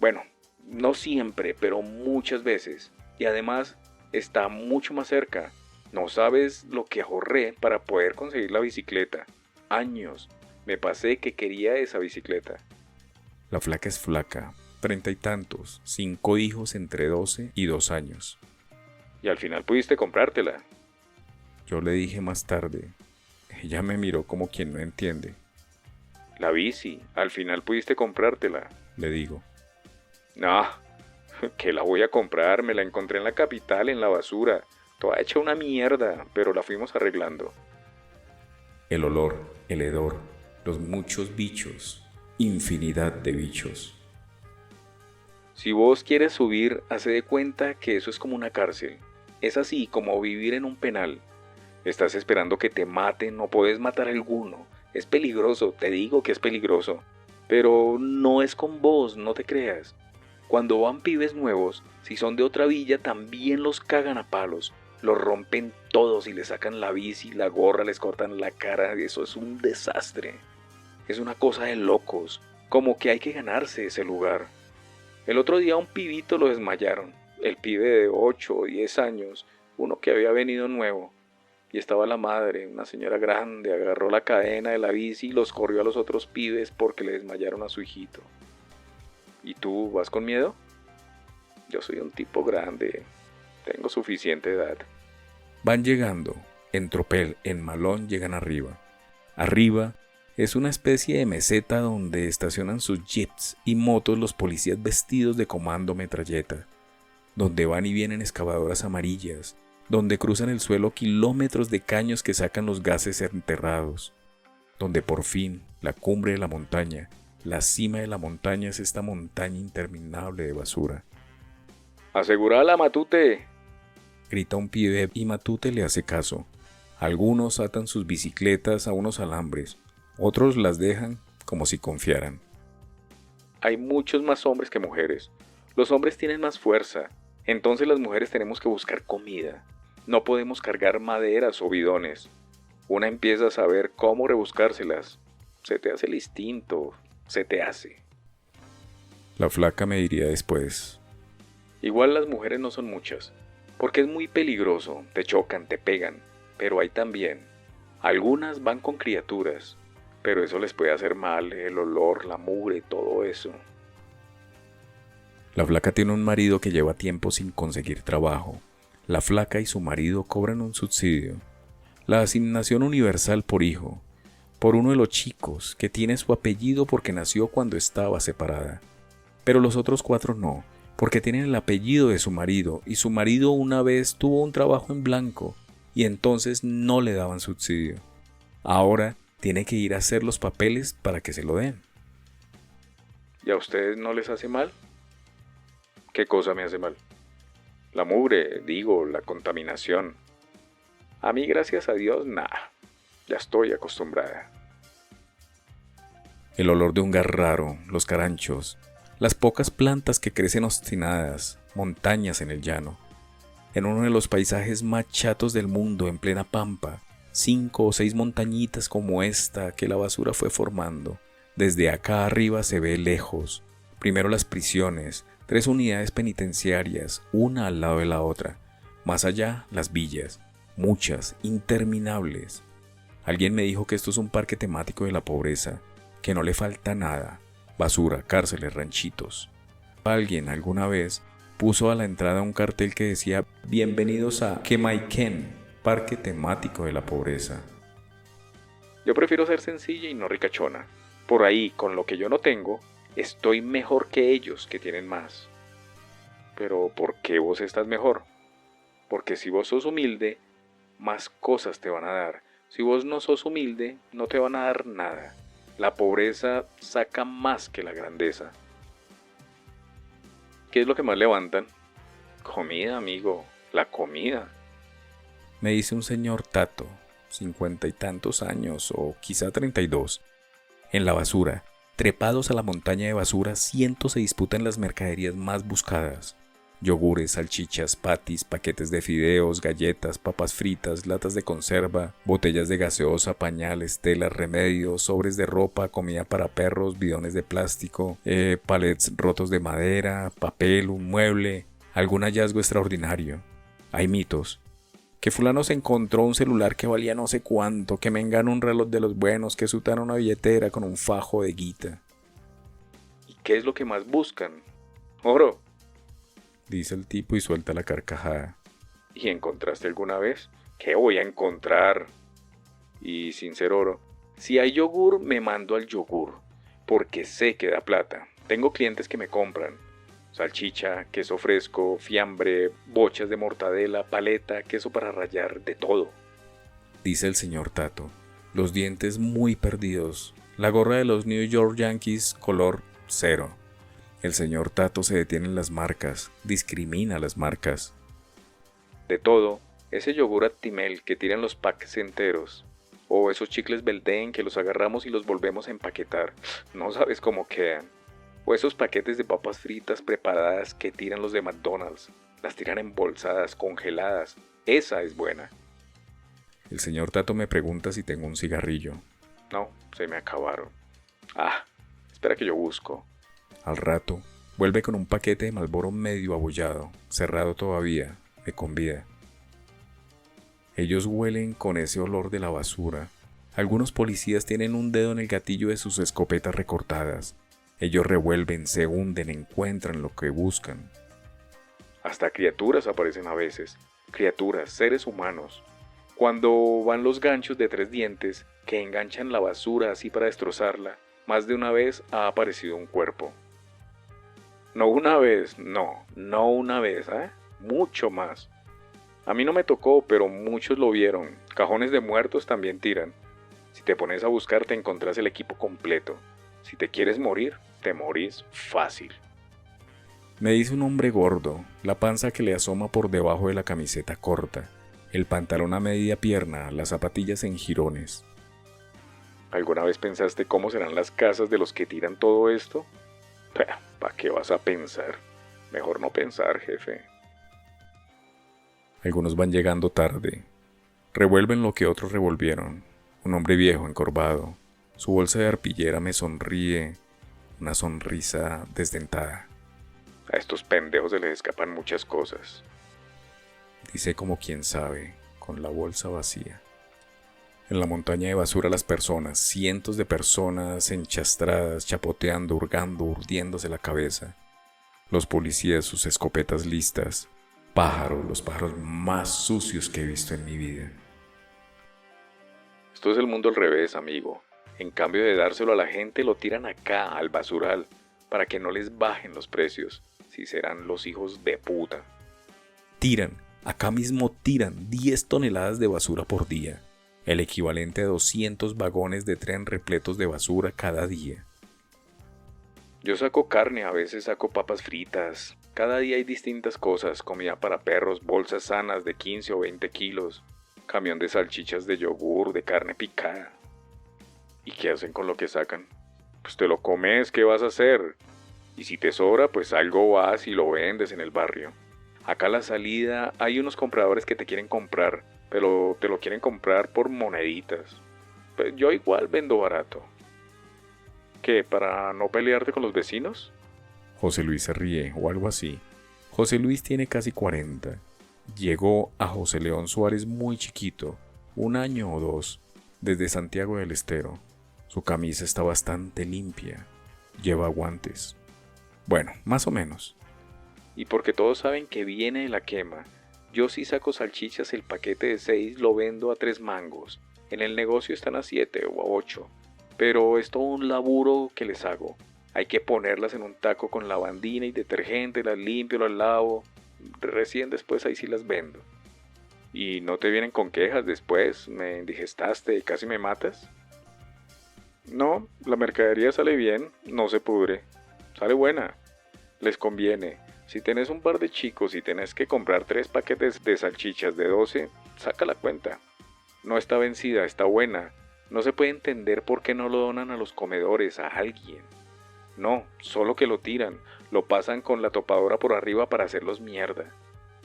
Bueno, no siempre, pero muchas veces. Y además está mucho más cerca. No sabes lo que ahorré para poder conseguir la bicicleta. Años me pasé que quería esa bicicleta. La flaca es flaca, 30 y tantos, 5 hijos entre 12 y 2 años. Y al final pudiste comprártela. Yo le dije más tarde. Ella me miró como quien no entiende. La bici, al final pudiste comprártela. Le digo. No, que la voy a comprar, me la encontré en la capital, en la basura. Toda hecha una mierda, pero la fuimos arreglando. El olor, el hedor, los muchos bichos, infinidad de bichos. Si vos quieres subir, hace de cuenta que eso es como una cárcel. Es así como vivir en un penal. Estás esperando que te maten, no puedes matar a alguno. Es peligroso, te digo que es peligroso. Pero no es con vos, no te creas. Cuando van pibes nuevos, si son de otra villa, también los cagan a palos. Los rompen todos y les sacan la bici, la gorra, les cortan la cara. Eso es un desastre. Es una cosa de locos. Como que hay que ganarse ese lugar. El otro día a un pibito lo desmayaron. El pibe de 8 o 10 años, uno que había venido nuevo. Y estaba la madre, una señora grande, agarró la cadena de la bici y los corrió a los otros pibes porque le desmayaron a su hijito. ¿Y tú vas con miedo? Yo soy un tipo grande, tengo suficiente edad. Van llegando, en tropel, en malón llegan arriba. Arriba es una especie de meseta donde estacionan sus jeeps y motos los policías vestidos de comando metralleta, donde van y vienen excavadoras amarillas, donde cruzan el suelo kilómetros de caños que sacan los gases enterrados, donde por fin la cumbre de la montaña, la cima de la montaña es esta montaña interminable de basura. ¡Asegurala, Matute! Grita un pibe y Matute le hace caso. Algunos atan sus bicicletas a unos alambres, otros las dejan como si confiaran. Hay muchos más hombres que mujeres. Los hombres tienen más fuerza, entonces las mujeres tenemos que buscar comida. No podemos cargar maderas o bidones. Una empieza a saber cómo rebuscárselas. Se te hace el instinto, se te hace. La flaca me diría después: Igual las mujeres no son muchas, porque es muy peligroso, te chocan, te pegan, pero hay también. Algunas van con criaturas, pero eso les puede hacer mal, el olor, la mugre, todo eso. La flaca tiene un marido que lleva tiempo sin conseguir trabajo. La flaca y su marido cobran un subsidio, la asignación universal por hijo, por uno de los chicos que tiene su apellido porque nació cuando estaba separada. Pero los otros 4 no, porque tienen el apellido de su marido y su marido una vez tuvo un trabajo en blanco y entonces no le daban subsidio. Ahora tiene que ir a hacer los papeles para que se lo den. ¿Y a ustedes no les hace mal? ¿Qué cosa me hace mal? La mugre, digo, la contaminación. A mí, gracias a Dios, nada. Ya estoy acostumbrada. El olor de un gas raro, los caranchos, las pocas plantas que crecen obstinadas, montañas en el llano. En uno de los paisajes más chatos del mundo, en plena pampa, 5 o 6 montañitas como esta que la basura fue formando. Desde acá arriba se ve lejos. Primero las prisiones, 3 unidades penitenciarias, una al lado de la otra. Más allá, las villas, muchas, interminables. Alguien me dijo que esto es un parque temático de la pobreza, que no le falta nada. Basura, cárceles, ranchitos. Alguien alguna vez puso a la entrada un cartel que decía: bienvenidos a Quemayquén, parque temático de la pobreza. Yo prefiero ser sencilla y no ricachona. Por ahí, con lo que yo no tengo, estoy mejor que ellos que tienen más. Pero ¿por qué vos estás mejor? Porque si vos sos humilde, más cosas te van a dar. Si vos no sos humilde, no te van a dar nada. La pobreza saca más que la grandeza. ¿Qué es lo que más levantan? Comida, amigo, la comida. Me dice un señor Tato, 50 y tantos años, o quizá 32. En la basura, trepados a la montaña de basura, cientos se disputan las mercaderías más buscadas. Yogures, salchichas, patis, paquetes de fideos, galletas, papas fritas, latas de conserva, botellas de gaseosa, pañales, telas, remedios, sobres de ropa, comida para perros, bidones de plástico, palets rotos de madera, papel, un mueble, algún hallazgo extraordinario. Hay mitos. Que fulano se encontró un celular que valía no sé cuánto, que mengano un reloj de los buenos, que sutano una billetera con un fajo de guita. ¿Y qué es lo que más buscan? Oro. Dice el tipo y suelta la carcajada. ¿Y encontraste alguna vez? ¿Qué voy a encontrar? Y sin ser oro, si hay yogur, me mando al yogur, porque sé que da plata. Tengo clientes que me compran. Salchicha, queso fresco, fiambre, bochas de mortadela, paleta, queso para rallar, de todo. Dice el señor Tato, los dientes muy perdidos, la gorra de los New York Yankees color 0. El señor Tato se detiene en las marcas, discrimina las marcas. De todo, ese yogur Actimel que tiran los packs enteros, o esos chicles Belden que los agarramos y los volvemos a empaquetar, no sabes cómo quedan. O esos paquetes de papas fritas preparadas que tiran los de McDonald's, las tiran embolsadas, congeladas, esa es buena. El señor Tato me pregunta si tengo un cigarrillo. No, se me acabaron. Espera que yo busco. Al rato, vuelve con un paquete de Marlboro medio abollado, cerrado todavía, me convida. Ellos huelen con ese olor de la basura. Algunos policías tienen un dedo en el gatillo de sus escopetas recortadas. Ellos revuelven, se hunden, encuentran lo que buscan. Hasta criaturas aparecen a veces. Criaturas, seres humanos. Cuando van los ganchos de 3 dientes que enganchan la basura así para destrozarla, más de una vez ha aparecido un cuerpo. No una vez, no una vez, mucho más. A mí no me tocó, pero muchos lo vieron. Cajones de muertos también tiran. Si te pones a buscar te encontrás el equipo completo. Si te quieres morir, te morís fácil. Me dice un hombre gordo, la panza que le asoma por debajo de la camiseta corta, el pantalón a media pierna, las zapatillas en jirones. ¿Alguna vez pensaste cómo serán las casas de los que tiran todo esto? ¿Para qué vas a pensar? Mejor no pensar, jefe. Algunos van llegando tarde. Revuelven lo que otros revolvieron. Un hombre viejo, encorvado. Su bolsa de arpillera me sonríe. Una sonrisa desdentada. A estos pendejos se les escapan muchas cosas. Dice como quien sabe, con la bolsa vacía. En la montaña de basura las personas, cientos de personas enchastradas, chapoteando, hurgando, urdiéndose la cabeza. Los policías, sus escopetas listas. Pájaros, los pájaros más sucios que he visto en mi vida. Esto es el mundo al revés, amigo. En cambio de dárselo a la gente, lo tiran acá, al basural, para que no les bajen los precios, si serán los hijos de puta. Tiran, acá mismo tiran 10 toneladas de basura por día, el equivalente a 200 vagones de tren repletos de basura cada día. Yo saco carne, a veces saco papas fritas. Cada día hay distintas cosas, comida para perros, bolsas sanas de 15 o 20 kilos, camión de salchichas de yogur, de carne picada. ¿Y qué hacen con lo que sacan? Pues te lo comes, ¿qué vas a hacer? Y si te sobra, pues algo vas y lo vendes en el barrio. Acá a la salida hay unos compradores que te quieren comprar, pero te lo quieren comprar por moneditas. Pues yo igual vendo barato. ¿Qué? ¿Para no pelearte con los vecinos? José Luis se ríe, o algo así. José Luis tiene casi 40. Llegó a José León Suárez muy chiquito, 1 año o 2, desde Santiago del Estero. Su camisa está bastante limpia. Lleva guantes. Bueno, más o menos. Y porque todos saben que viene de la quema, yo sí saco salchichas, el paquete de 6 lo vendo a 3 mangos. En el negocio están a 7 o a 8. Pero es todo un laburo que les hago. Hay que ponerlas en un taco con lavandina y detergente, las limpio, las lavo. Recién después ahí sí las vendo. ¿Y no te vienen con quejas después? ¿Me indigestaste y casi me matas? No, la mercadería sale bien, no se pudre. Sale buena. Les conviene. Si tenés un par de chicos y tenés que comprar 3 paquetes de salchichas de 12, saca la cuenta. No está vencida, está buena. No se puede entender por qué no lo donan a los comedores, a alguien. No, solo que lo tiran, lo pasan con la topadora por arriba para hacerlos mierda.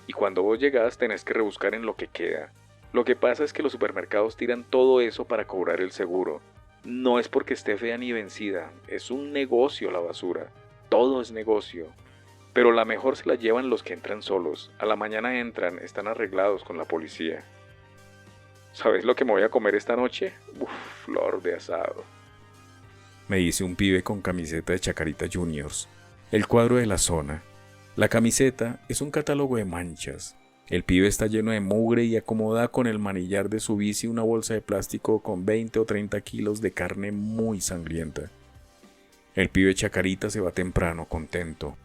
Y cuando vos llegás tenés que rebuscar en lo que queda. Lo que pasa es que los supermercados tiran todo eso para cobrar el seguro. No es porque esté fea ni vencida, es un negocio la basura. Todo es negocio. Pero la mejor se la llevan los que entran solos. A la mañana entran, están arreglados con la policía. ¿Sabes lo que me voy a comer esta noche? Flor de asado. Me dice un pibe con camiseta de Chacarita Juniors. El cuadro de la zona. La camiseta es un catálogo de manchas. El pibe está lleno de mugre y acomoda con el manillar de su bici una bolsa de plástico con 20 o 30 kilos de carne muy sangrienta. El pibe Chacarita se va temprano, contento.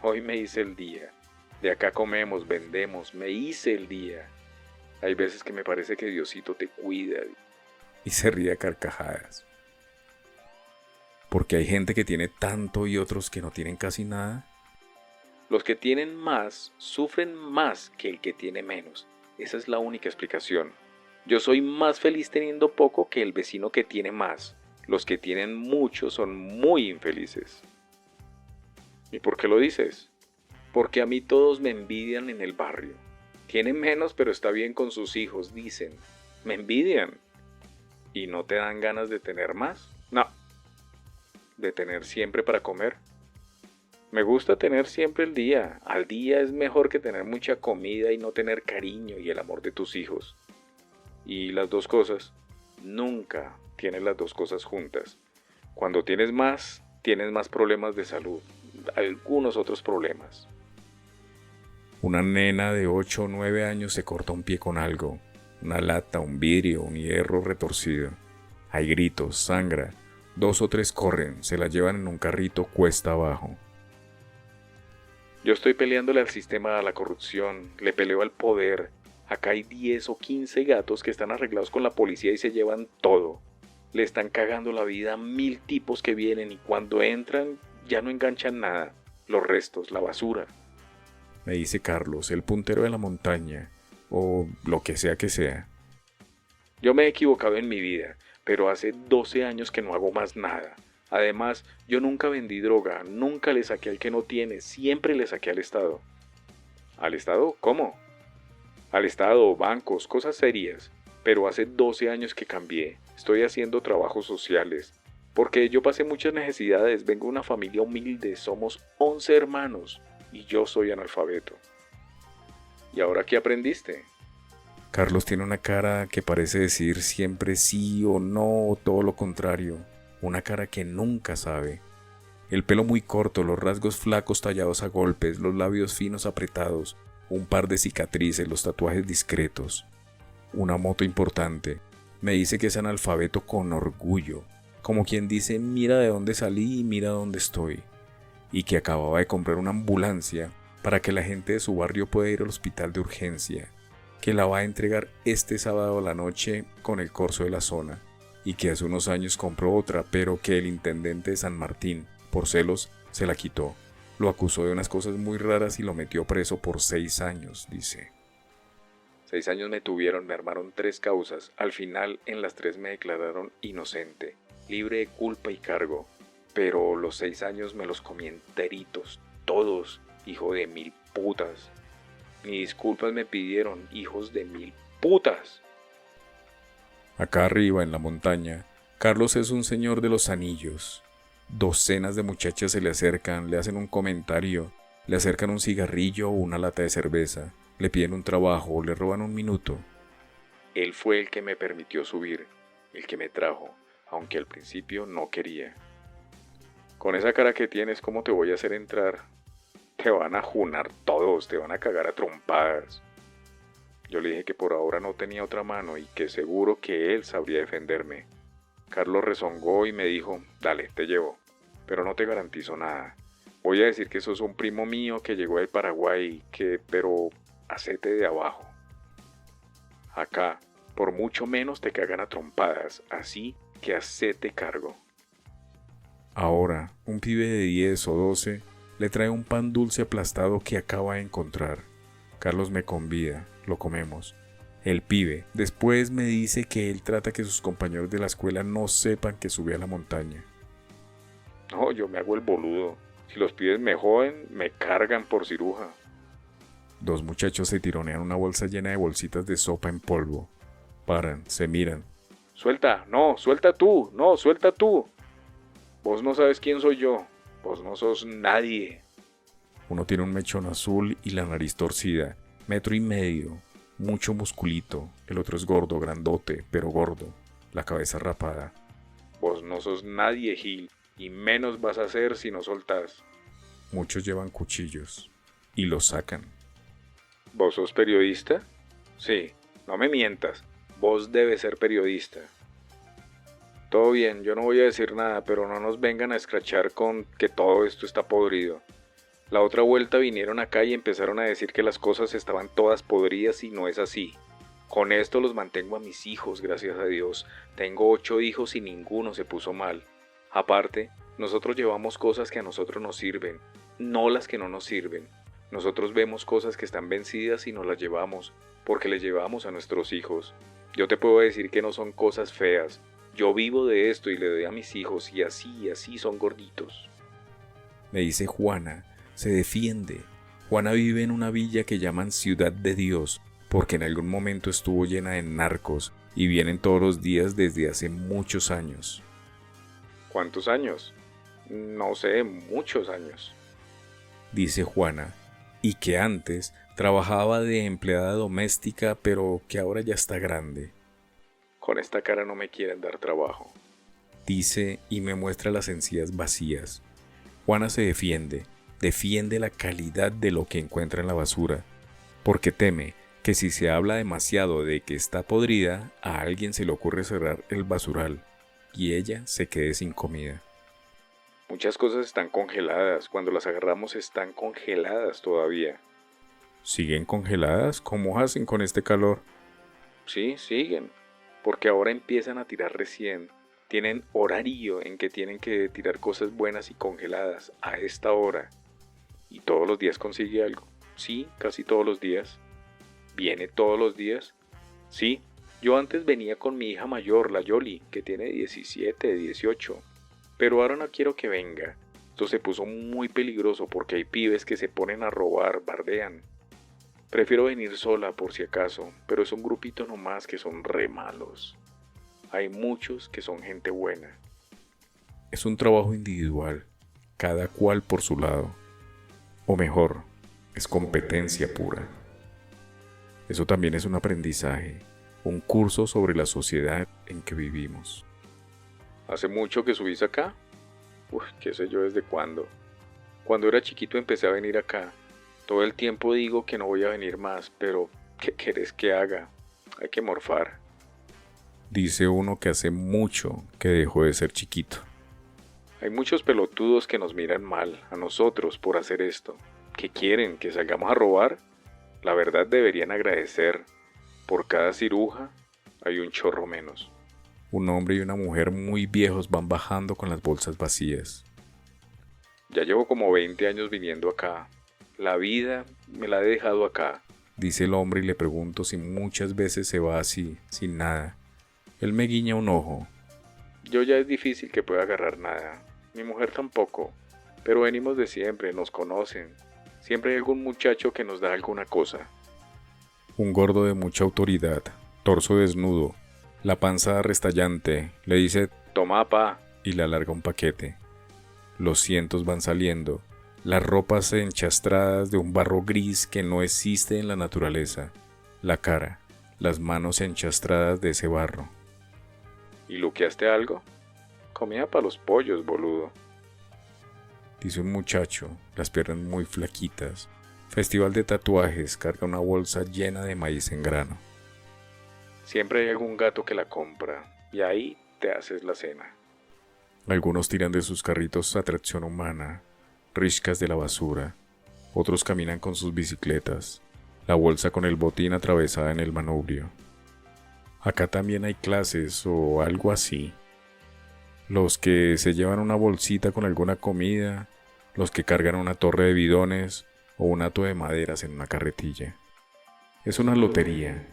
Hoy me hice el día. De acá comemos, vendemos, me hice el día. Hay veces que me parece que Diosito te cuida. Y se ríe a carcajadas. Porque hay gente que tiene tanto y otros que no tienen casi nada. Los que tienen más sufren más que el que tiene menos. Esa es la única explicación. Yo soy más feliz teniendo poco que el vecino que tiene más. Los que tienen mucho son muy infelices. ¿Y por qué lo dices? Porque a mí todos me envidian en el barrio. Tiene menos pero está bien con sus hijos, dicen. Me envidian. ¿Y no te dan ganas de tener más? No. ¿De tener siempre para comer? Me gusta tener siempre el día. Al día es mejor que tener mucha comida y no tener cariño y el amor de tus hijos. Y las dos cosas. Nunca tienes las dos cosas juntas. Cuando tienes más problemas de salud. Algunos otros problemas. Una nena de 8 o 9 años se corta un pie con algo, una lata, un vidrio, un hierro retorcido. Hay gritos, sangra, 2 o 3 corren, se la llevan en un carrito cuesta abajo. Yo estoy peleándole al sistema, a la corrupción, le peleo al poder. Acá hay 10 o 15 gatos que están arreglados con la policía y se llevan todo. Le están cagando la vida a 1000 tipos que vienen y cuando entran ya no enganchan nada. Los restos, la basura. Me dice Carlos, el puntero de la montaña, o lo que sea que sea. Yo me he equivocado en mi vida, pero hace 12 años que no hago más nada. Además, yo nunca vendí droga, nunca le saqué al que no tiene, siempre le saqué al Estado. ¿Al Estado? ¿Cómo? Al Estado, bancos, cosas serias. Pero hace 12 años que cambié, estoy haciendo trabajos sociales. Porque yo pasé muchas necesidades, vengo de una familia humilde, somos 11 hermanos y yo soy analfabeto. ¿Y ahora qué aprendiste? Carlos tiene una cara que parece decir siempre sí o no o todo lo contrario. Una cara que nunca sabe. El pelo muy corto, los rasgos flacos tallados a golpes, los labios finos apretados, un par de cicatrices, los tatuajes discretos. Una moto importante. Me dice que es analfabeto con orgullo, como quien dice mira de dónde salí y mira dónde estoy. Y que acababa de comprar una ambulancia para que la gente de su barrio pueda ir al hospital de urgencia, que la va a entregar este sábado a la noche con el corso de la zona. Y que hace unos años compró otra, pero que el intendente de San Martín, por celos, se la quitó. Lo acusó de unas cosas muy raras y lo metió preso por 6 años, dice. 6 años me tuvieron, me armaron 3 causas. Al final, en las 3 me declararon inocente, libre de culpa y cargo. Pero los 6 años me los comí enteritos, todos, hijo de 1000 putas. Ni disculpas me pidieron, hijos de 1000 putas. Acá arriba, en la montaña, Carlos es un señor de los anillos. Docenas de muchachas se le acercan, le hacen un comentario, le acercan un cigarrillo o una lata de cerveza, le piden un trabajo, le roban un minuto. Él fue el que me permitió subir, el que me trajo, aunque al principio no quería. Con esa cara que tienes, ¿cómo te voy a hacer entrar? Te van a junar todos, te van a cagar a trompadas. Yo le dije que por ahora no tenía otra mano y que seguro que él sabría defenderme. Carlos rezongó y me dijo, dale, te llevo, pero no te garantizo nada. Voy a decir que sos un primo mío que llegó del Paraguay, pero hacete de abajo. Acá, por mucho menos te cagan a trompadas, así que hacete cargo. Ahora, un pibe de 10 o 12 le trae un pan dulce aplastado que acaba de encontrar. Carlos me convida, lo comemos. El pibe después me dice que él trata que sus compañeros de la escuela no sepan que sube a la montaña. No, yo me hago el boludo. Si los pibes me joden, me cargan por ciruja. 2 muchachos se tironean una bolsa llena de bolsitas de sopa en polvo. Paran, se miran. Suelta, no, suelta tú, no, suelta tú. Vos no sabes quién soy yo, vos no sos nadie. Uno tiene un mechón azul y la nariz torcida, 1,5 metros, mucho musculito. El otro es gordo, grandote, pero gordo, la cabeza rapada. Vos no sos nadie, Gil, y menos vas a ser si no soltás. Muchos llevan cuchillos y los sacan. ¿Vos sos periodista? Sí, no me mientas, vos debes ser periodista. Todo bien, yo no voy a decir nada, pero no nos vengan a escrachar con que todo esto está podrido. La otra vuelta vinieron acá y empezaron a decir que las cosas estaban todas podridas y no es así. Con esto los mantengo a mis hijos, gracias a Dios. Tengo 8 hijos y ninguno se puso mal. Aparte, nosotros llevamos cosas que a nosotros nos sirven, no las que no nos sirven. Nosotros vemos cosas que están vencidas y nos las llevamos, porque les llevamos a nuestros hijos. Yo te puedo decir que no son cosas feas. Yo vivo de esto y le doy a mis hijos y así son gorditos. Me dice Juana. Se defiende. Juana vive en una villa que llaman Ciudad de Dios, porque en algún momento estuvo llena de narcos y vienen todos los días desde hace muchos años. ¿Cuántos años? No sé, muchos años. Dice Juana, y que antes trabajaba de empleada doméstica, pero que ahora ya está grande. Con esta cara no me quieren dar trabajo. Dice y me muestra las encías vacías. Juana se defiende la calidad de lo que encuentra en la basura, porque teme que si se habla demasiado de que está podrida, a alguien se le ocurre cerrar el basural y ella se quede sin comida. Muchas cosas están congeladas, cuando las agarramos están congeladas todavía. ¿Siguen congeladas? ¿Cómo hacen con este calor? Sí, siguen, porque ahora empiezan a tirar recién. Tienen horario en que tienen que tirar cosas buenas y congeladas a esta hora. ¿Y todos los días consigue algo? Sí, casi todos los días. ¿Viene todos los días? Sí, yo antes venía con mi hija mayor, la Yoli, que tiene 17, 18. Pero ahora no quiero que venga. Esto se puso muy peligroso porque hay pibes que se ponen a robar, bardean. Prefiero venir sola por si acaso, pero es un grupito nomás que son re malos. Hay muchos que son gente buena. Es un trabajo individual, cada cual por su lado. O mejor, es competencia pura. Eso también es un aprendizaje, un curso sobre la sociedad en que vivimos. ¿Hace mucho que subís acá? Qué sé yo desde cuándo. Cuando era chiquito empecé a venir acá. Todo el tiempo digo que no voy a venir más, pero ¿qué querés que haga? Hay que morfar. Dice uno que hace mucho que dejó de ser chiquito. Hay muchos pelotudos que nos miran mal a nosotros por hacer esto. ¿Qué quieren? ¿Que salgamos a robar? La verdad deberían agradecer. Por cada ciruja hay un chorro menos. Un hombre y una mujer muy viejos van bajando con las bolsas vacías. Ya llevo como 20 años viniendo acá. La vida me la he dejado acá. Dice el hombre y le pregunto si muchas veces se va así, sin nada. Él me guiña un ojo. Yo ya es difícil que pueda agarrar nada. Mi mujer tampoco. Pero venimos de siempre, nos conocen. Siempre hay algún muchacho que nos da alguna cosa. Un gordo de mucha autoridad, torso desnudo, la panza restallante, le dice Toma, pa. Y le alarga un paquete. Los cientos van saliendo, las ropas enchastradas de un barro gris que no existe en la naturaleza, la cara, las manos enchastradas de ese barro. ¿Y luqueaste algo? Comida para los pollos, boludo. Dice un muchacho, las piernas muy flaquitas. Festival de tatuajes, carga una bolsa llena de maíz en grano. Siempre hay algún gato que la compra, y ahí te haces la cena. Algunos tiran de sus carritos atracción humana, riscas de la basura. Otros caminan con sus bicicletas, la bolsa con el botín atravesada en el manubrio. Acá también hay clases o algo así. Los que se llevan una bolsita con alguna comida, los que cargan una torre de bidones o un hato de maderas en una carretilla. Es una lotería.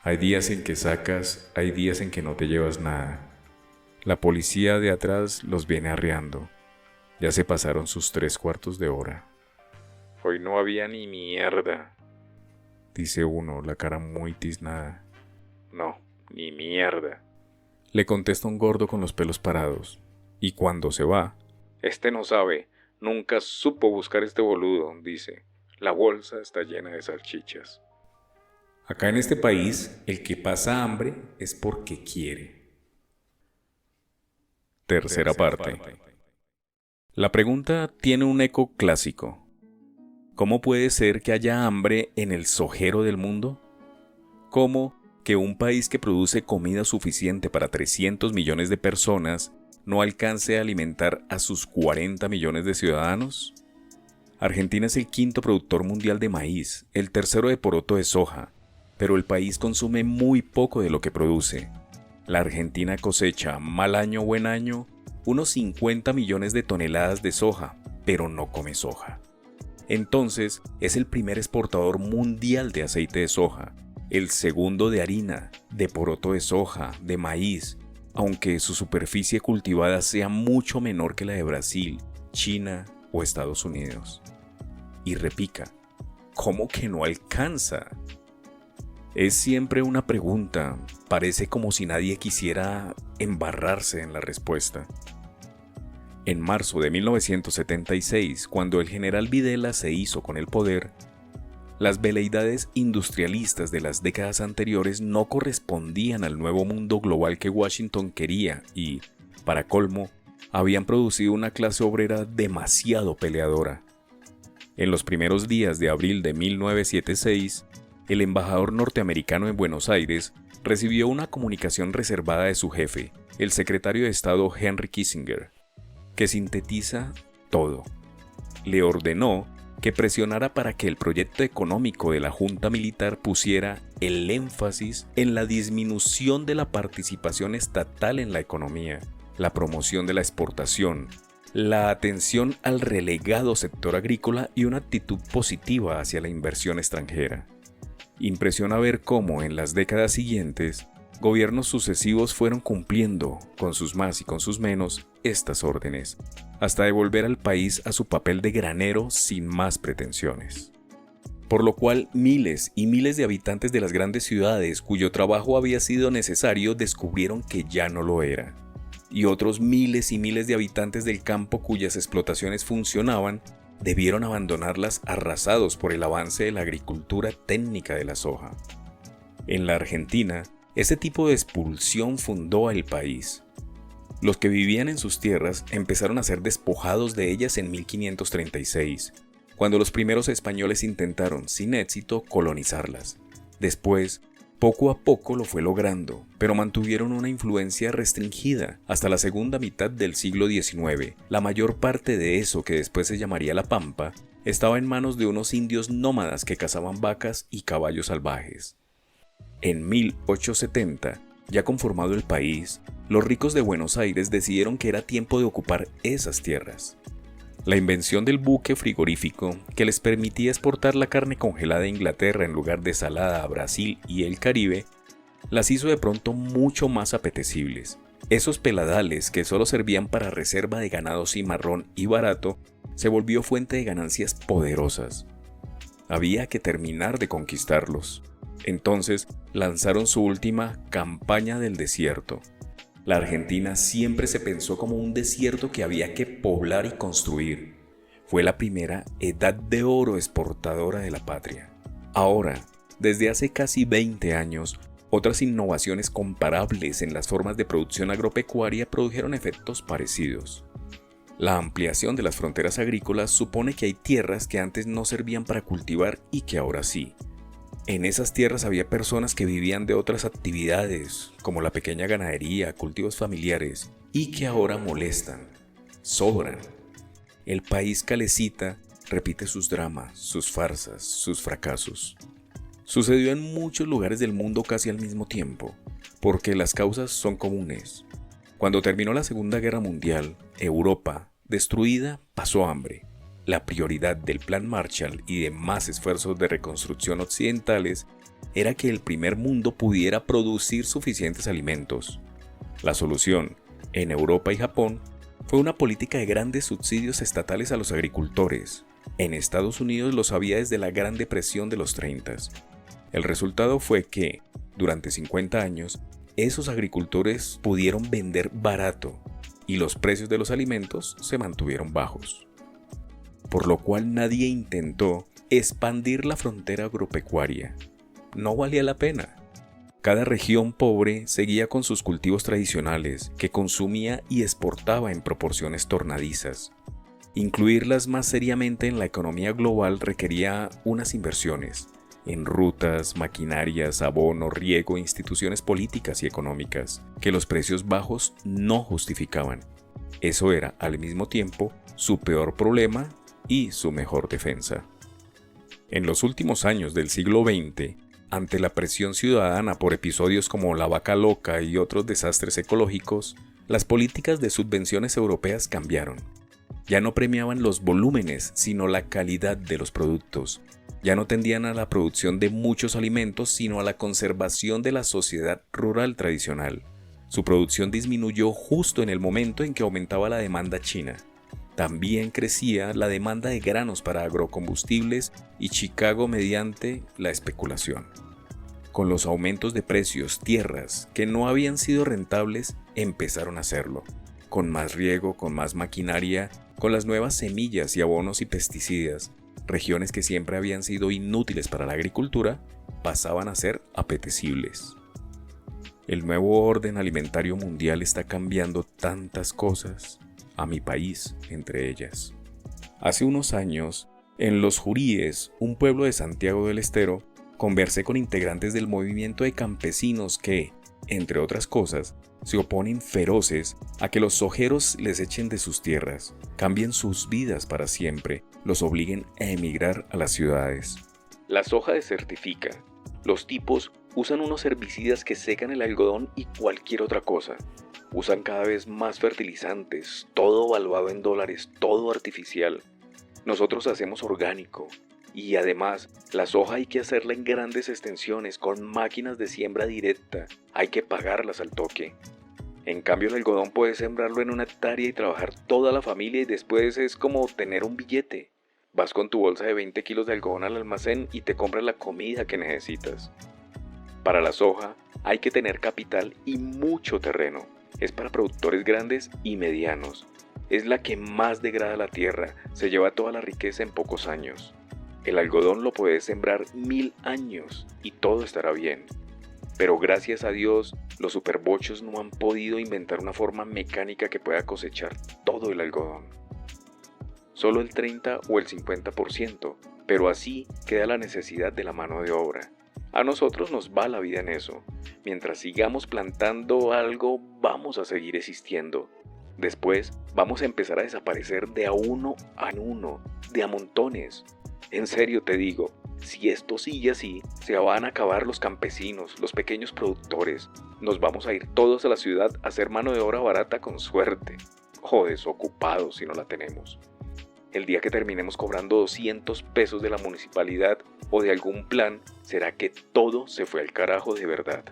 Hay días en que sacas, hay días en que no te llevas nada. La policía de atrás los viene arreando. Ya se pasaron sus 3/4 de hora. Hoy no había ni mierda. Dice uno, la cara muy tiznada. No, ni mierda. Le contesta un gordo con los pelos parados. Y cuando se va... Este no sabe, nunca supo buscar este boludo, dice. La bolsa está llena de salchichas. Acá en este país, el que pasa hambre es porque quiere. Tercera parte. La pregunta tiene un eco clásico. ¿Cómo puede ser que haya hambre en el sojero del mundo? ¿Cómo que un país que produce comida suficiente para 300 millones de personas no alcance a alimentar a sus 40 millones de ciudadanos? Argentina es el quinto productor mundial de maíz, el tercero de poroto de soja, pero el país consume muy poco de lo que produce. La Argentina cosecha, mal año buen año, unos 50 millones de toneladas de soja, pero no come soja. Entonces, es el primer exportador mundial de aceite de soja, el segundo de harina, de poroto de soja, de maíz, aunque su superficie cultivada sea mucho menor que la de Brasil, China o Estados Unidos. Y repica, ¿cómo que no alcanza? Es siempre una pregunta, parece como si nadie quisiera embarrarse en la respuesta. En marzo de 1976, cuando el general Videla se hizo con el poder, las veleidades industrialistas de las décadas anteriores no correspondían al nuevo mundo global que Washington quería y, para colmo, habían producido una clase obrera demasiado peleadora. En los primeros días de abril de 1976, el embajador norteamericano en Buenos Aires recibió una comunicación reservada de su jefe, el secretario de Estado Henry Kissinger, que sintetiza todo. Le ordenó que presionara para que el proyecto económico de la Junta Militar pusiera el énfasis en la disminución de la participación estatal en la economía, la promoción de la exportación, la atención al relegado sector agrícola y una actitud positiva hacia la inversión extranjera. Impresiona ver cómo en las décadas siguientes gobiernos sucesivos fueron cumpliendo, con sus más y con sus menos, estas órdenes, hasta devolver al país a su papel de granero sin más pretensiones. Por lo cual miles y miles de habitantes de las grandes ciudades cuyo trabajo había sido necesario descubrieron que ya no lo era. Y otros miles y miles de habitantes del campo cuyas explotaciones funcionaban, debieron abandonarlas arrasados por el avance de la agricultura técnica de la soja. En la Argentina, ese tipo de expulsión fundó al país. Los que vivían en sus tierras empezaron a ser despojados de ellas en 1536, cuando los primeros españoles intentaron, sin éxito, colonizarlas. Después, poco a poco lo fue logrando, pero mantuvieron una influencia restringida. Hasta la segunda mitad del siglo XIX, la mayor parte de eso que después se llamaría la Pampa, estaba en manos de unos indios nómadas que cazaban vacas y caballos salvajes. En 1870, ya conformado el país, los ricos de Buenos Aires decidieron que era tiempo de ocupar esas tierras. La invención del buque frigorífico, que les permitía exportar la carne congelada a Inglaterra en lugar de salada a Brasil y el Caribe, las hizo de pronto mucho más apetecibles. Esos peladales que solo servían para reserva de ganado cimarrón y barato, se volvió fuente de ganancias poderosas. Había que terminar de conquistarlos. Entonces lanzaron su última campaña del desierto. La Argentina siempre se pensó como un desierto que había que poblar y construir. Fue la primera edad de oro exportadora de la patria. Ahora, desde hace casi 20 años, otras innovaciones comparables en las formas de producción agropecuaria produjeron efectos parecidos. La ampliación de las fronteras agrícolas supone que hay tierras que antes no servían para cultivar y que ahora sí. En esas tierras había personas que vivían de otras actividades, como la pequeña ganadería, cultivos familiares, y que ahora molestan, sobran. El país calecita repite sus dramas, sus farsas, sus fracasos. Sucedió en muchos lugares del mundo casi al mismo tiempo, porque las causas son comunes. Cuando terminó la Segunda Guerra Mundial, Europa, destruida, pasó hambre. La prioridad del Plan Marshall y demás esfuerzos de reconstrucción occidentales era que el primer mundo pudiera producir suficientes alimentos. La solución, en Europa y Japón, fue una política de grandes subsidios estatales a los agricultores. En Estados Unidos los había desde la Gran Depresión de los 30. El resultado fue que, durante 50 años, esos agricultores pudieron vender barato y los precios de los alimentos se mantuvieron bajos. Por lo cual nadie intentó expandir la frontera agropecuaria. No valía la pena. Cada región pobre seguía con sus cultivos tradicionales, que consumía y exportaba en proporciones tornadizas. Incluirlas más seriamente en la economía global requería unas inversiones, en rutas, maquinarias, abono, riego, instituciones políticas y económicas, que los precios bajos no justificaban. Eso era, al mismo tiempo, su peor problema y su mejor defensa. En los últimos años del siglo XX, ante la presión ciudadana por episodios como la vaca loca y otros desastres ecológicos, las políticas de subvenciones europeas cambiaron. Ya no premiaban los volúmenes, sino la calidad de los productos. Ya no tendían a la producción de muchos alimentos, sino a la conservación de la sociedad rural tradicional. Su producción disminuyó justo en el momento en que aumentaba la demanda china. También crecía la demanda de granos para agrocombustibles y Chicago mediante la especulación. Con los aumentos de precios, tierras que no habían sido rentables empezaron a hacerlo. Con más riego, con más maquinaria, con las nuevas semillas y abonos y pesticidas, regiones que siempre habían sido inútiles para la agricultura pasaban a ser apetecibles. El nuevo orden alimentario mundial está cambiando tantas cosas, a mi país entre ellas. Hace unos años, en Los Juríes, un pueblo de Santiago del Estero, conversé con integrantes del movimiento de campesinos que, entre otras cosas, se oponen feroces a que los sojeros les echen de sus tierras, cambien sus vidas para siempre, los obliguen a emigrar a las ciudades. La soja desertifica. Los tipos usan unos herbicidas que secan el algodón y cualquier otra cosa. Usan cada vez más fertilizantes, todo valuado en dólares, todo artificial. Nosotros hacemos orgánico. Y además, la soja hay que hacerla en grandes extensiones, con máquinas de siembra directa. Hay que pagarlas al toque. En cambio, el algodón puedes sembrarlo en una hectárea y trabajar toda la familia y después es como tener un billete. Vas con tu bolsa de 20 kilos de algodón al almacén y te compras la comida que necesitas. Para la soja hay que tener capital y mucho terreno. Es para productores grandes y medianos. Es la que más degrada la tierra, se lleva toda la riqueza en pocos años. El algodón lo puedes sembrar 1000 años y todo estará bien. Pero gracias a Dios, los superbochos no han podido inventar una forma mecánica que pueda cosechar todo el algodón. Solo el 30 o el 50%, pero así queda la necesidad de la mano de obra. A nosotros nos va la vida en eso. Mientras sigamos plantando algo, vamos a seguir existiendo. Después, vamos a empezar a desaparecer de a uno, de a montones. En serio te digo, si esto sigue así, se van a acabar los campesinos, los pequeños productores. Nos vamos a ir todos a la ciudad a hacer mano de obra barata con suerte. O desocupados si no la tenemos. El día que terminemos cobrando 200 pesos de la municipalidad o de algún plan, será que todo se fue al carajo de verdad.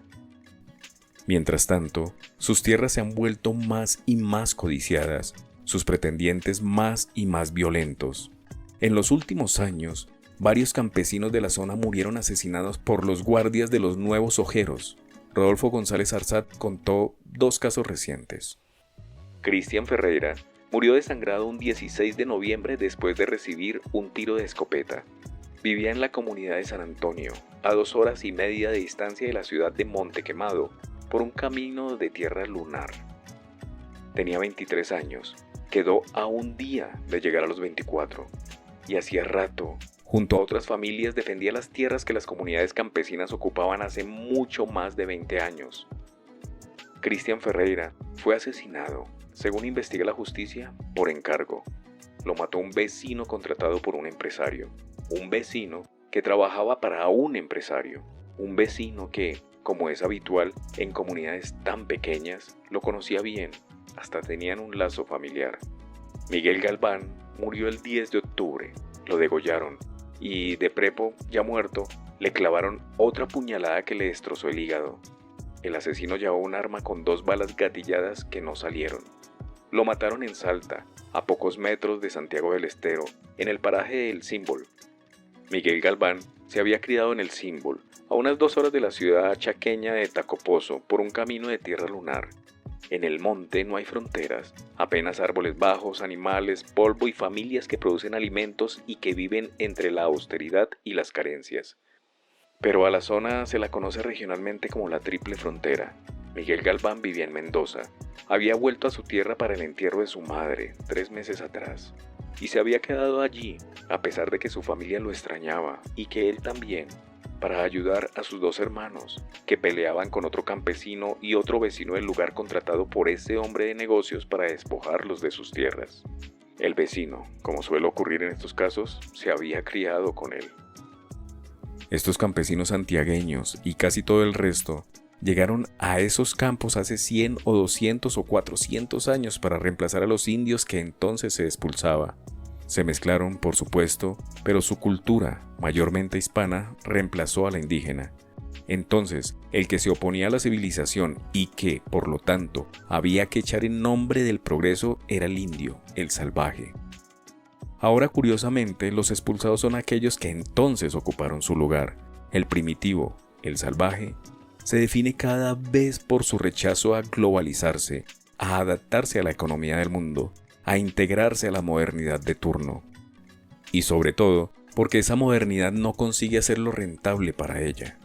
Mientras tanto, sus tierras se han vuelto más y más codiciadas, sus pretendientes más y más violentos. En los últimos años, varios campesinos de la zona murieron asesinados por los guardias de los nuevos ojeros. Rodolfo González Arzat contó 2 casos recientes. Cristian Ferreira murió desangrado un 16 de noviembre después de recibir un tiro de escopeta. Vivía en la comunidad de San Antonio, a 2 horas y media de distancia de la ciudad de Monte Quemado, por un camino de tierra lunar. Tenía 23 años, quedó a un día de llegar a los 24. Y hacía rato, junto a otras familias, defendía las tierras que las comunidades campesinas ocupaban hace mucho más de 20 años. Cristian Ferreira fue asesinado, según investiga la justicia, por encargo. Lo mató un vecino contratado por un empresario. Un vecino que trabajaba para un empresario. Un vecino que, como es habitual en comunidades tan pequeñas, lo conocía bien, hasta tenían un lazo familiar. Miguel Galván murió el 10 de octubre, lo degollaron y, de prepo, ya muerto, le clavaron otra puñalada que le destrozó el hígado. El asesino llevaba un arma con 2 balas gatilladas que no salieron. Lo mataron en Salta, a pocos metros de Santiago del Estero, en el paraje del Símbol. Miguel Galván se había criado en el Símbol, a unas 2 horas de la ciudad chaqueña de Tacopozo, por un camino de tierra lunar. En el monte no hay fronteras, apenas árboles bajos, animales, polvo y familias que producen alimentos y que viven entre la austeridad y las carencias. Pero a la zona se la conoce regionalmente como la Triple Frontera. Miguel Galván vivía en Mendoza. Había vuelto a su tierra para el entierro de su madre 3 meses atrás. Y se había quedado allí, a pesar de que su familia lo extrañaba y que él también, para ayudar a sus 2 hermanos, que peleaban con otro campesino y otro vecino del lugar contratado por ese hombre de negocios para despojarlos de sus tierras. El vecino, como suele ocurrir en estos casos, se había criado con él. Estos campesinos santiagueños y casi todo el resto llegaron a esos campos hace 100 o 200 o 400 años para reemplazar a los indios que entonces se expulsaba. Se mezclaron, por supuesto, pero su cultura, mayormente hispana, reemplazó a la indígena. Entonces, el que se oponía a la civilización y que, por lo tanto, había que echar en nombre del progreso era el indio, el salvaje. Ahora, curiosamente, los expulsados son aquellos que entonces ocuparon su lugar. El primitivo, el salvaje, se define cada vez por su rechazo a globalizarse, a adaptarse a la economía del mundo, a integrarse a la modernidad de turno. Y sobre todo, porque esa modernidad no consigue hacerlo rentable para ella.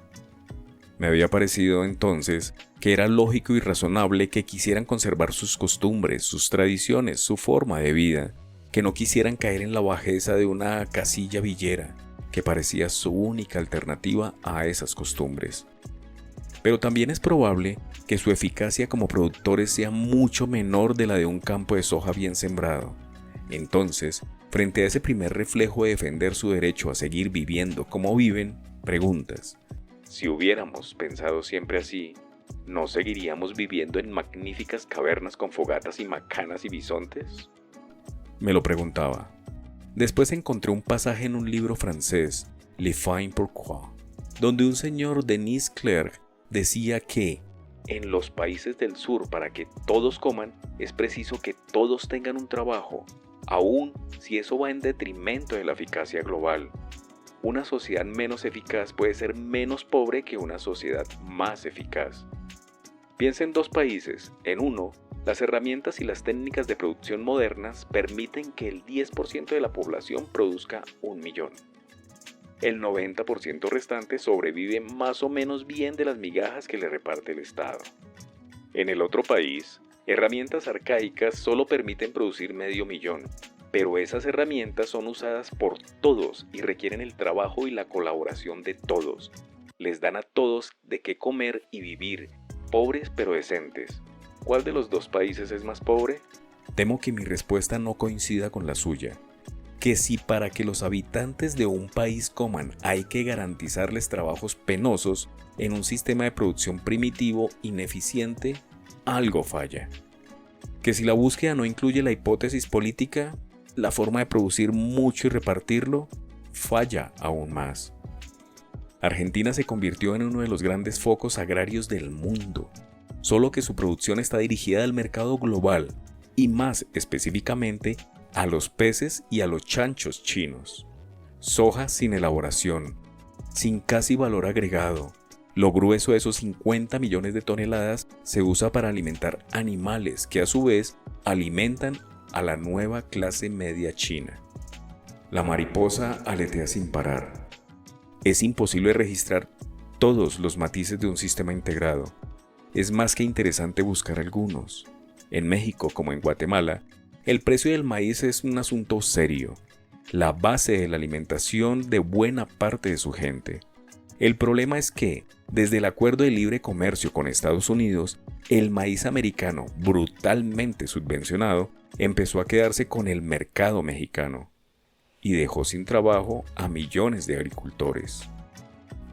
Me había parecido entonces que era lógico y razonable que quisieran conservar sus costumbres, sus tradiciones, su forma de vida, que no quisieran caer en la bajeza de una casilla villera, que parecía su única alternativa a esas costumbres. Pero también es probable que su eficacia como productores sea mucho menor de la de un campo de soja bien sembrado. Entonces, frente a ese primer reflejo de defender su derecho a seguir viviendo como viven, preguntas: si hubiéramos pensado siempre así, ¿no seguiríamos viviendo en magníficas cavernas con fogatas y macanas y bisontes? Me lo preguntaba. Después encontré un pasaje en un libro francés, Le Fin Pourquoi, donde un señor Denis Clerc decía que en los países del sur, para que todos coman, es preciso que todos tengan un trabajo, aun si eso va en detrimento de la eficacia global. Una sociedad menos eficaz puede ser menos pobre que una sociedad más eficaz. Piensa en dos países. En uno, las herramientas y las técnicas de producción modernas permiten que el 10% de la población produzca 1 millón. El 90% restante sobrevive más o menos bien de las migajas que le reparte el Estado. En el otro país, herramientas arcaicas solo permiten producir 500.000, pero esas herramientas son usadas por todos y requieren el trabajo y la colaboración de todos. Les dan a todos de qué comer y vivir, pobres pero decentes. ¿Cuál de los dos países es más pobre? Temo que mi respuesta no coincida con la suya. Que si para que los habitantes de un país coman hay que garantizarles trabajos penosos en un sistema de producción primitivo, ineficiente, algo falla. Que si la búsqueda no incluye la hipótesis política, la forma de producir mucho y repartirlo, falla aún más. Argentina se convirtió en uno de los grandes focos agrarios del mundo, solo que su producción está dirigida al mercado global y más específicamente a los peces y a los chanchos chinos. Soja sin elaboración, sin casi valor agregado. Lo grueso de esos 50 millones de toneladas se usa para alimentar animales que a su vez alimentan a la nueva clase media china. La mariposa aletea sin parar. Es imposible registrar todos los matices de un sistema integrado. Es más que interesante buscar algunos. En México, como en Guatemala, el precio del maíz es un asunto serio, la base de la alimentación de buena parte de su gente. El problema es que, desde el acuerdo de libre comercio con Estados Unidos, el maíz americano, brutalmente subvencionado, empezó a quedarse con el mercado mexicano y dejó sin trabajo a millones de agricultores.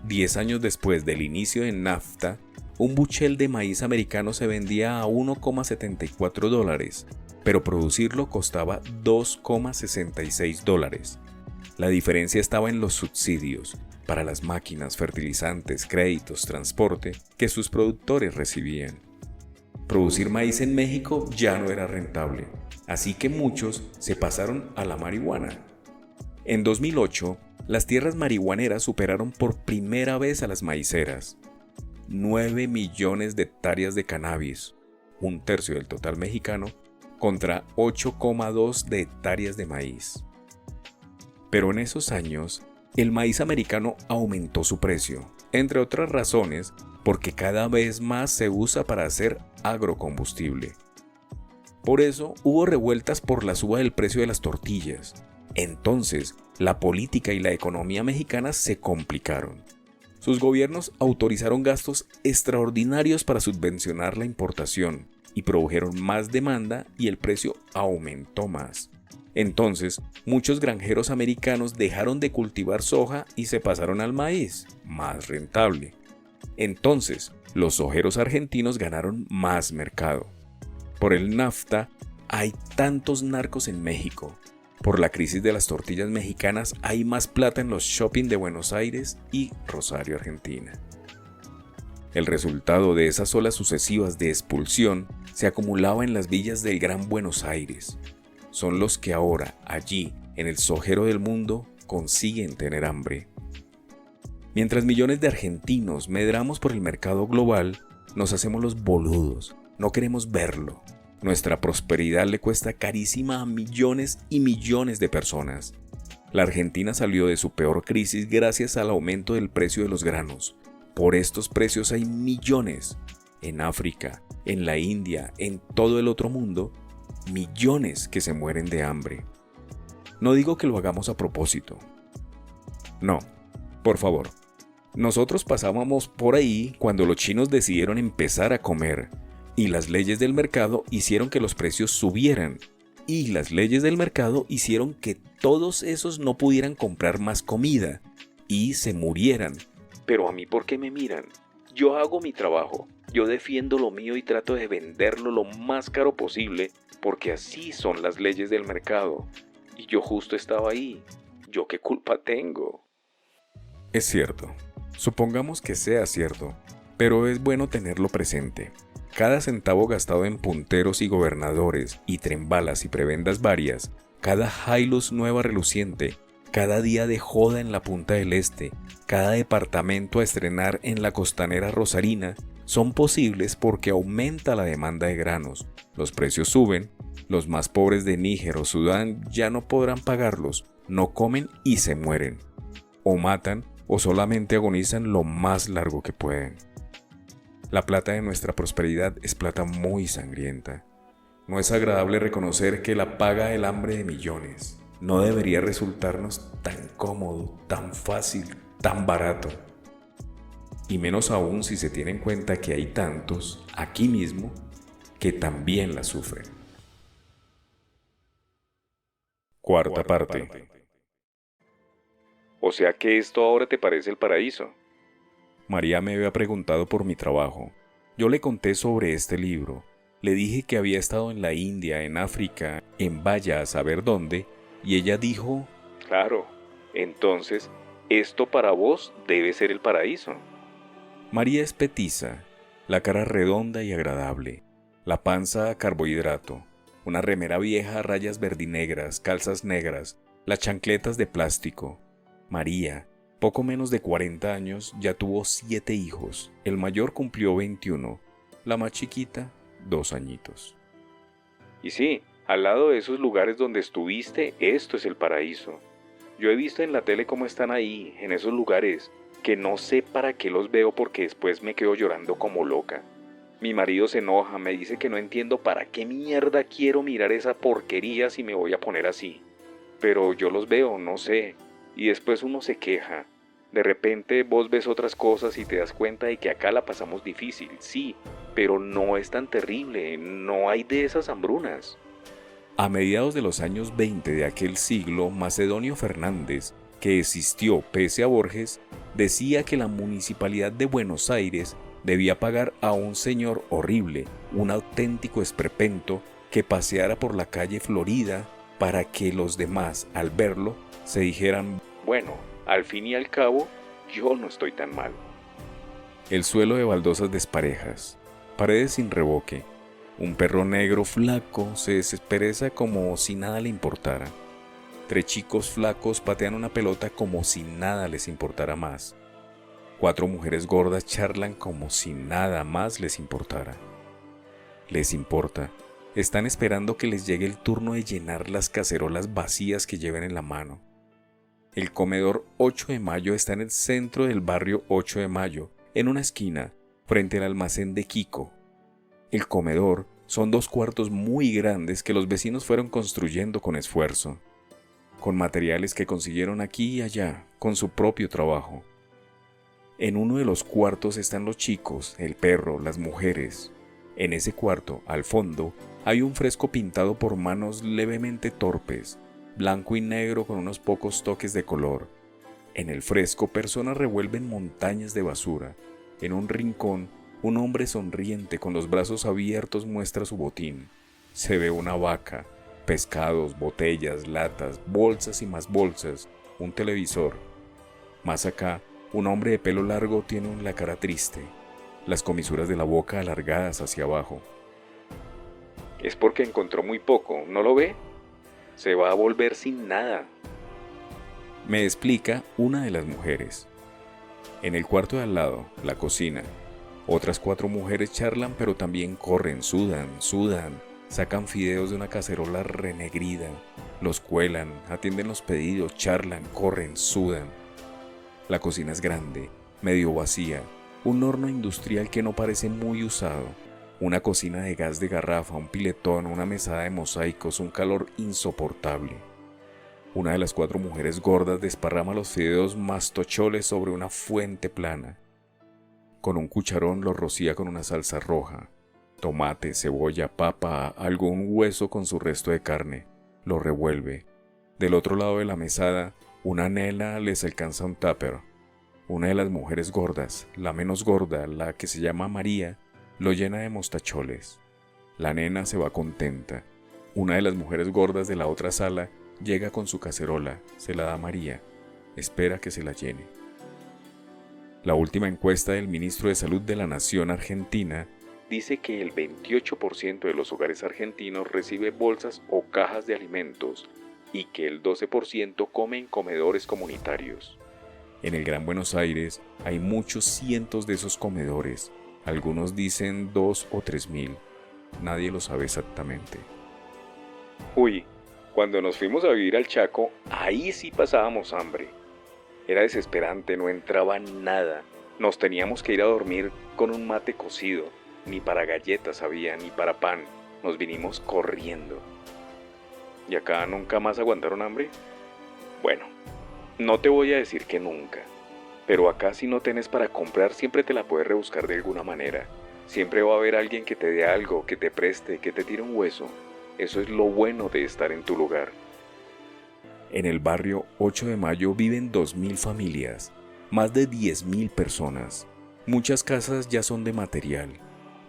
10 años después del inicio de NAFTA, un bushel de maíz americano se vendía a $1,74, pero producirlo costaba $2,66. La diferencia estaba en los subsidios para las máquinas, fertilizantes, créditos, transporte que sus productores recibían. Producir maíz en México ya no era rentable, así que muchos se pasaron a la marihuana. En 2008, las tierras marihuaneras superaron por primera vez a las maiceras. 9 millones de hectáreas de cannabis, un tercio del total mexicano, contra 8,2 de hectáreas de maíz. Pero en esos años, el maíz americano aumentó su precio, entre otras razones, porque cada vez más se usa para hacer agrocombustible. Por eso hubo revueltas por la suba del precio de las tortillas. Entonces, la política y la economía mexicana se complicaron. Sus gobiernos autorizaron gastos extraordinarios para subvencionar la importación y produjeron más demanda y el precio aumentó más. Entonces, muchos granjeros americanos dejaron de cultivar soja y se pasaron al maíz, más rentable. Entonces, los sojeros argentinos ganaron más mercado. Por el NAFTA, hay tantos narcos en México. Por la crisis de las tortillas mexicanas, hay más plata en los shopping de Buenos Aires y Rosario, Argentina. El resultado de esas olas sucesivas de expulsión se acumulaba en las villas del Gran Buenos Aires. Son los que ahora, allí, en el sojero del mundo, consiguen tener hambre. Mientras millones de argentinos medramos por el mercado global, nos hacemos los boludos, no queremos verlo. Nuestra prosperidad le cuesta carísima a millones y millones de personas. La Argentina salió de su peor crisis gracias al aumento del precio de los granos. Por estos precios hay millones. En África, en la India, en todo el otro mundo, millones que se mueren de hambre. No digo que lo hagamos a propósito. No, por favor. Nosotros pasábamos por ahí cuando los chinos decidieron empezar a comer, y las leyes del mercado hicieron que los precios subieran, y las leyes del mercado hicieron que todos esos no pudieran comprar más comida, y se murieran. Pero a mí, ¿por qué me miran? Yo hago mi trabajo, yo defiendo lo mío y trato de venderlo lo más caro posible, porque así son las leyes del mercado. Y yo justo estaba ahí. ¿Yo qué culpa tengo? Es cierto. Supongamos que sea cierto, pero es bueno tenerlo presente. Cada centavo gastado en punteros y gobernadores, y trembalas y prebendas varias, cada Hilux nueva reluciente, cada día de joda en la Punta del Este, cada departamento a estrenar en la costanera rosarina, son posibles porque aumenta la demanda de granos, los precios suben, los más pobres de Níger o Sudán ya no podrán pagarlos, no comen y se mueren, o matan o solamente agonizan lo más largo que pueden. La plata de nuestra prosperidad es plata muy sangrienta. No es agradable reconocer que la paga del hambre de millones no debería resultarnos tan cómodo, tan fácil, tan barato. Y menos aún si se tiene en cuenta que hay tantos, aquí mismo, que también la sufren. Cuarta parte. O sea que esto ahora te parece el paraíso. María me había preguntado por mi trabajo. Yo le conté sobre este libro. Le dije que había estado en la India, en África, en vaya a saber dónde, y ella dijo: Claro, entonces, esto para vos debe ser el paraíso. María es petiza, la cara redonda y agradable, la panza a carbohidrato, una remera vieja a rayas verdinegras, calzas negras, las chancletas de plástico. María, poco menos de 40 años, ya tuvo 7 hijos. El mayor cumplió 21, la más chiquita, 2 añitos. Y sí, al lado de esos lugares donde estuviste, esto es el paraíso. Yo he visto en la tele cómo están ahí, en esos lugares, que no sé para qué los veo porque después me quedo llorando como loca. Mi marido se enoja, me dice que no entiendo para qué mierda quiero mirar esa porquería si me voy a poner así. Pero yo los veo, no sé, y después uno se queja. De repente vos ves otras cosas y te das cuenta de que acá la pasamos difícil, sí, pero no es tan terrible, no hay de esas hambrunas. A mediados de los años 20 de aquel siglo, Macedonio Fernández, que existió pese a Borges, decía que la Municipalidad de Buenos Aires debía pagar a un señor horrible, un auténtico esperpento, que paseara por la calle Florida para que los demás, al verlo, se dijeran: bueno, al fin y al cabo, yo no estoy tan mal. El suelo de baldosas desparejas, paredes sin revoque, un perro negro flaco se despereza como si nada le importara. 3 chicos flacos patean una pelota como si nada les importara más. 4 mujeres gordas charlan como si nada más les importara. Les importa. Están esperando que les llegue el turno de llenar las cacerolas vacías que lleven en la mano. El comedor 8 de Mayo está en el centro del barrio 8 de Mayo, en una esquina, frente al almacén de Kiko. El comedor son 2 cuartos muy grandes que los vecinos fueron construyendo con esfuerzo, con materiales que consiguieron aquí y allá, con su propio trabajo. En uno de los cuartos están los chicos, el perro, las mujeres. En ese cuarto, al fondo, hay un fresco pintado por manos levemente torpes, blanco y negro con unos pocos toques de color. En el fresco, personas revuelven montañas de basura. En un rincón, un hombre sonriente con los brazos abiertos muestra su botín. Se ve una vaca, pescados, botellas, latas, bolsas y más bolsas, un televisor. Más acá, un hombre de pelo largo tiene la cara triste, las comisuras de la boca alargadas hacia abajo. Es porque encontró muy poco, ¿no lo ve? Se va a volver sin nada. Me explica una de las mujeres. En el cuarto de al lado, la cocina, otras 4 mujeres charlan pero también corren, sudan, sacan fideos de una cacerola renegrida, los cuelan, atienden los pedidos, charlan, corren, sudan. La cocina es grande, medio vacía, un horno industrial que no parece muy usado, una cocina de gas de garrafa, un piletón, una mesada de mosaicos, un calor insoportable. Una de las 4 mujeres gordas desparrama los fideos mastocholes sobre una fuente plana. Con un cucharón los rocía con una salsa roja, tomate, cebolla, papa, algún hueso con su resto de carne. Lo revuelve. Del otro lado de la mesada, una nena les alcanza un tupper. Una de las mujeres gordas, la menos gorda, la que se llama María, lo llena de mostacholes. La nena se va contenta. Una de las mujeres gordas de la otra sala llega con su cacerola, se la da a María, espera que se la llene. La última encuesta del ministro de Salud de la Nación Argentina dice que el 28% de los hogares argentinos recibe bolsas o cajas de alimentos y que el 12% come en comedores comunitarios. En el Gran Buenos Aires hay muchos cientos de esos comedores, algunos dicen 2 o 3.000, nadie lo sabe exactamente. Uy, cuando nos fuimos a vivir al Chaco, ahí sí pasábamos hambre. Era desesperante, no entraba nada, nos teníamos que ir a dormir con un mate cocido, ni para galletas había, ni para pan, nos vinimos corriendo. ¿Y acá nunca más aguantaron hambre? Bueno, no te voy a decir que nunca, pero acá si no tenés para comprar siempre te la puedes rebuscar de alguna manera. Siempre va a haber alguien que te dé algo, que te preste, que te tire un hueso. Eso es lo bueno de estar en tu lugar. En el barrio 8 de Mayo viven 2.000 familias, más de 10.000 personas. Muchas casas ya son de material,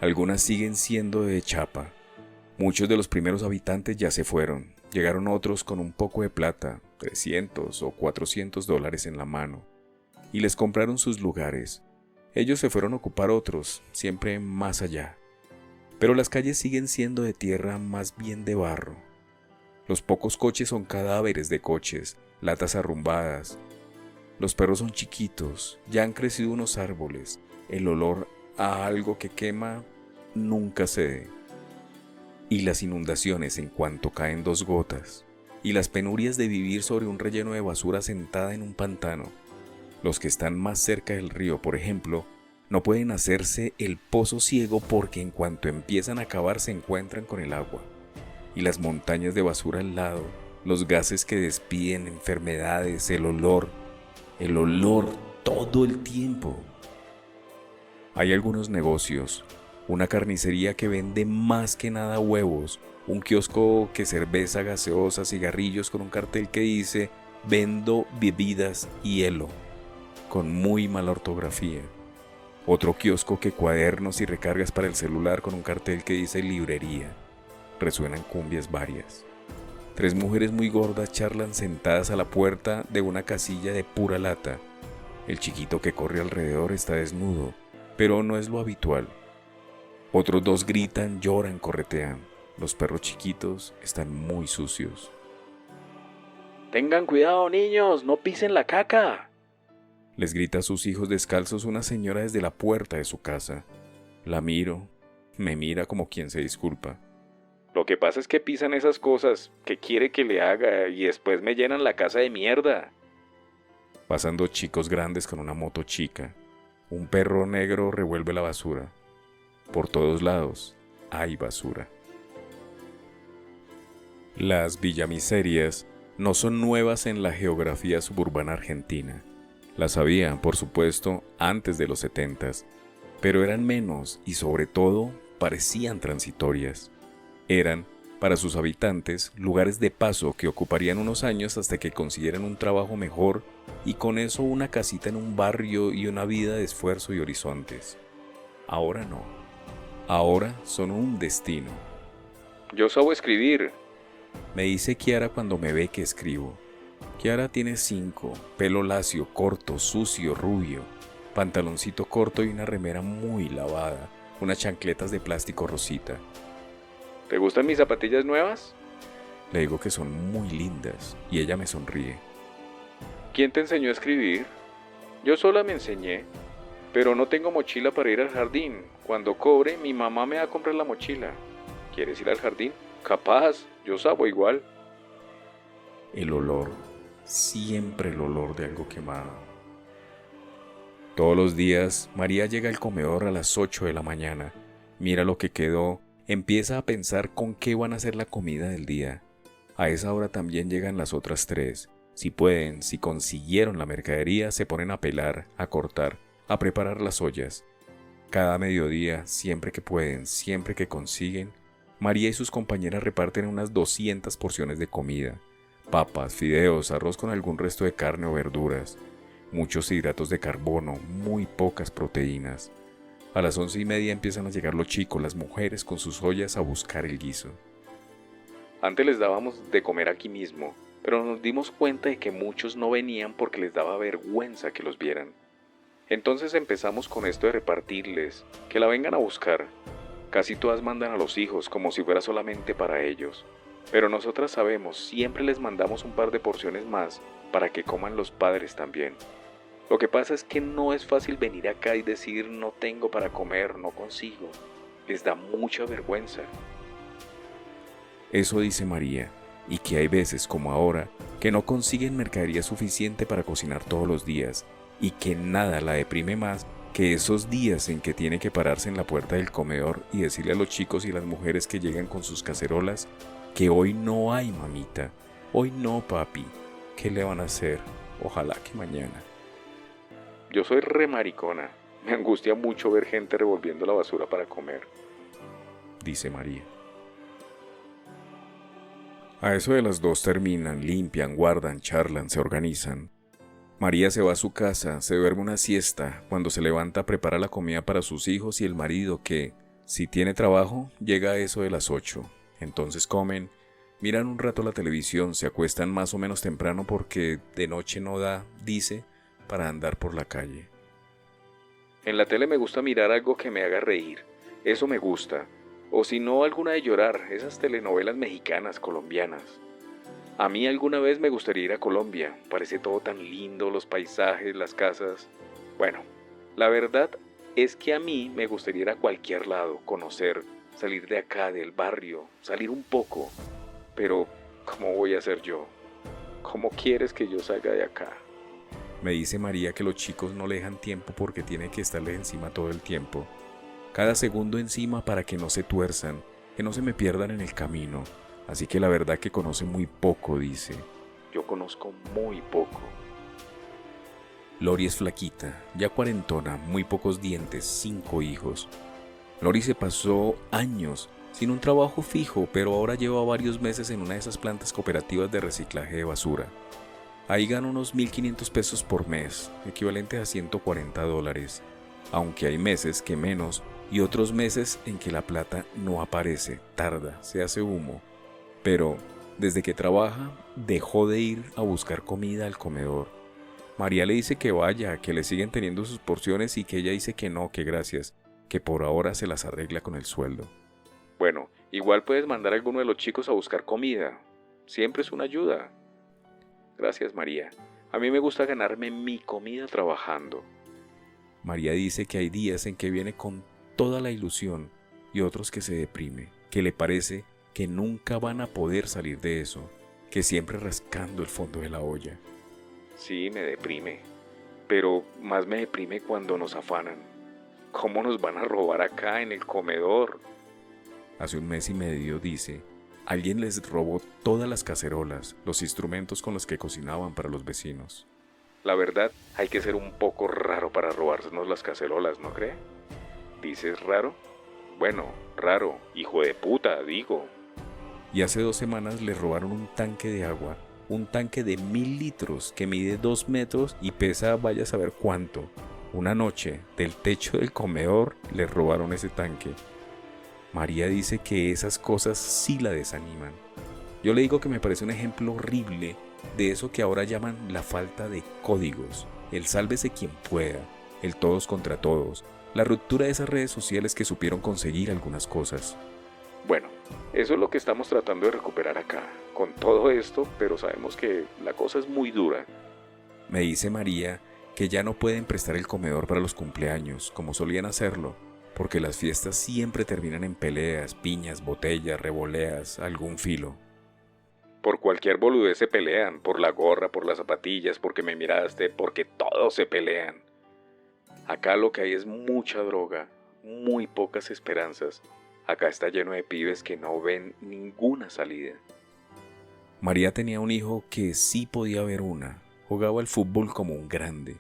algunas siguen siendo de chapa. Muchos de los primeros habitantes ya se fueron, llegaron otros con un poco de plata, 300 o 400 dólares en la mano, y les compraron sus lugares. Ellos se fueron a ocupar otros, siempre más allá. Pero las calles siguen siendo de tierra, más bien de barro. Los pocos coches son cadáveres de coches, latas arrumbadas. Los perros son chiquitos, ya han crecido unos árboles. El olor a algo que quema nunca cede. Y las inundaciones en cuanto caen 2 gotas. Y las penurias de vivir sobre un relleno de basura sentada en un pantano. Los que están más cerca del río, por ejemplo, no pueden hacerse el pozo ciego porque en cuanto empiezan a cavar se encuentran con el agua. Y las montañas de basura al lado, los gases que despiden, enfermedades, el olor todo el tiempo. Hay algunos negocios, una carnicería que vende más que nada huevos, un kiosco que cerveza, gaseosa, cigarrillos con un cartel que dice "Vendo bebidas y hielo", con muy mala ortografía. Otro kiosco que cuadernos y recargas para el celular con un cartel que dice "librería". Resuenan cumbias varias. 3 mujeres muy gordas charlan sentadas a la puerta de una casilla de pura lata. El chiquito que corre alrededor está desnudo, pero no es lo habitual. Otros 2 gritan, lloran, corretean. Los perros chiquitos están muy sucios. Tengan cuidado, niños, no pisen la caca. Les grita a sus hijos descalzos una señora desde la puerta de su casa. La miro, me mira como quien se disculpa. Lo que pasa es que pisan esas cosas que quiere que le haga y después me llenan la casa de mierda. Pasan 2 chicos grandes con una moto chica. Un perro negro revuelve la basura. Por todos lados hay basura. Las villamiserias no son nuevas en la geografía suburbana argentina. Las había, por supuesto, antes de los 70s, pero eran menos y sobre todo parecían transitorias. Eran, para sus habitantes, lugares de paso que ocuparían unos años hasta que consiguieran un trabajo mejor y con eso una casita en un barrio y una vida de esfuerzo y horizontes. Ahora no. Ahora son un destino. Yo sabo escribir, me dice Kiara cuando me ve que escribo. Kiara tiene 5, pelo lacio, corto, sucio, rubio, pantaloncito corto y una remera muy lavada, unas chancletas de plástico rosita. ¿Te gustan mis zapatillas nuevas? Le digo que son muy lindas y ella me sonríe. ¿Quién te enseñó a escribir? Yo sola me enseñé, pero no tengo mochila para ir al jardín. Cuando cobre, mi mamá me va a comprar la mochila. ¿Quieres ir al jardín? Capaz, yo sabo igual. El olor, siempre el olor de algo quemado. Todos los días, María llega al comedor a las 8 de la mañana, mira lo que quedó, empieza a pensar con qué van a hacer la comida del día. A esa hora también llegan las otras 3. Si pueden, si consiguieron la mercadería, se ponen a pelar, a cortar, a preparar las ollas. Cada mediodía, siempre que pueden, siempre que consiguen, María y sus compañeras reparten unas 200 porciones de comida. Papas, fideos, arroz con algún resto de carne o verduras, muchos hidratos de carbono, muy pocas proteínas. A las 11:30 empiezan a llegar los chicos, las mujeres con sus ollas a buscar el guiso. Antes les dábamos de comer aquí mismo, pero nos dimos cuenta de que muchos no venían porque les daba vergüenza que los vieran. Entonces empezamos con esto de repartirles, que la vengan a buscar. Casi todas mandan a los hijos como si fuera solamente para ellos. Pero nosotras sabemos, siempre les mandamos un par de porciones más para que coman los padres también. Lo que pasa es que no es fácil venir acá y decir no tengo para comer, no consigo. Les da mucha vergüenza. Eso dice María, y que hay veces como ahora que no consiguen mercadería suficiente para cocinar todos los días y que nada la deprime más que esos días en que tiene que pararse en la puerta del comedor y decirle a los chicos y las mujeres que llegan con sus cacerolas que hoy no hay mamita, hoy no papi, ¿qué le van a hacer? Ojalá que mañana. Yo soy re maricona, me angustia mucho ver gente revolviendo la basura para comer, dice María. A eso de las 2 terminan, limpian, guardan, charlan, se organizan. María se va a su casa, se duerme una siesta, cuando se levanta prepara la comida para sus hijos y el marido que, si tiene trabajo, llega a eso de las 8. Entonces comen, miran un rato la televisión, se acuestan más o menos temprano porque de noche no da, dice, para andar por la calle. En la tele me gusta mirar algo que me haga reír, eso me gusta. O si no, alguna de llorar, esas telenovelas mexicanas, colombianas. A mí alguna vez me gustaría ir a Colombia, parece todo tan lindo, los paisajes, las casas. Bueno, la verdad es que a mí me gustaría ir a cualquier lado, conocer, salir de acá, del barrio, salir un poco. Pero, ¿cómo voy a ser yo? ¿Cómo quieres que yo salga de acá? Me dice María que los chicos no le dejan tiempo porque tiene que estarles encima todo el tiempo. Cada segundo encima para que no se tuerzan, que no se me pierdan en el camino. Así que la verdad que conoce muy poco, dice. Yo conozco muy poco. Lori es flaquita, ya cuarentona, muy pocos dientes, 5 hijos. Lori se pasó años sin un trabajo fijo, pero ahora lleva varios meses en una de esas plantas cooperativas de reciclaje de basura. Ahí gana unos 1.500 pesos por mes, equivalente a $140, aunque hay meses que menos y otros meses en que la plata no aparece, tarda, se hace humo. Pero desde que trabaja, dejó de ir a buscar comida al comedor. María le dice que vaya, que le siguen teniendo sus porciones y que ella dice que no, que gracias, que por ahora se las arregla con el sueldo. Bueno, igual puedes mandar a alguno de los chicos a buscar comida. Siempre es una ayuda. Gracias, María. A mí me gusta ganarme mi comida trabajando. María dice que hay días en que viene con toda la ilusión y otros que se deprime, que le parece que nunca van a poder salir de eso, que siempre rascando el fondo de la olla. Sí, me deprime, pero más me deprime cuando nos afanan. ¿Cómo nos van a robar acá en el comedor? Hace 1 mes y medio, dice, alguien les robó todas las cacerolas, los instrumentos con los que cocinaban para los vecinos. La verdad, hay que ser un poco raro para robársenos las cacerolas, ¿no cree? ¿Dices raro? Bueno, raro, hijo de puta, digo. Y hace 2 semanas le robaron un tanque de agua, un tanque de 1.000 litros que mide 2 metros y pesa vaya a saber cuánto. Una noche, del techo del comedor, le robaron ese tanque. María dice que esas cosas sí la desaniman. Yo le digo que me parece un ejemplo horrible de eso que ahora llaman la falta de códigos, el sálvese quien pueda, el todos contra todos, la ruptura de esas redes sociales que supieron conseguir algunas cosas. Bueno, eso es lo que estamos tratando de recuperar acá, con todo esto, pero sabemos que la cosa es muy dura. Me dice María que ya no pueden prestar el comedor para los cumpleaños, como solían hacerlo, porque las fiestas siempre terminan en peleas, piñas, botellas, revoleas, algún filo. Por cualquier boludez se pelean, por la gorra, por las zapatillas, porque me miraste, porque todos se pelean. Acá lo que hay es mucha droga, muy pocas esperanzas. Acá está lleno de pibes que no ven ninguna salida. María tenía un hijo que sí podía ver una. Jugaba al fútbol como un grande.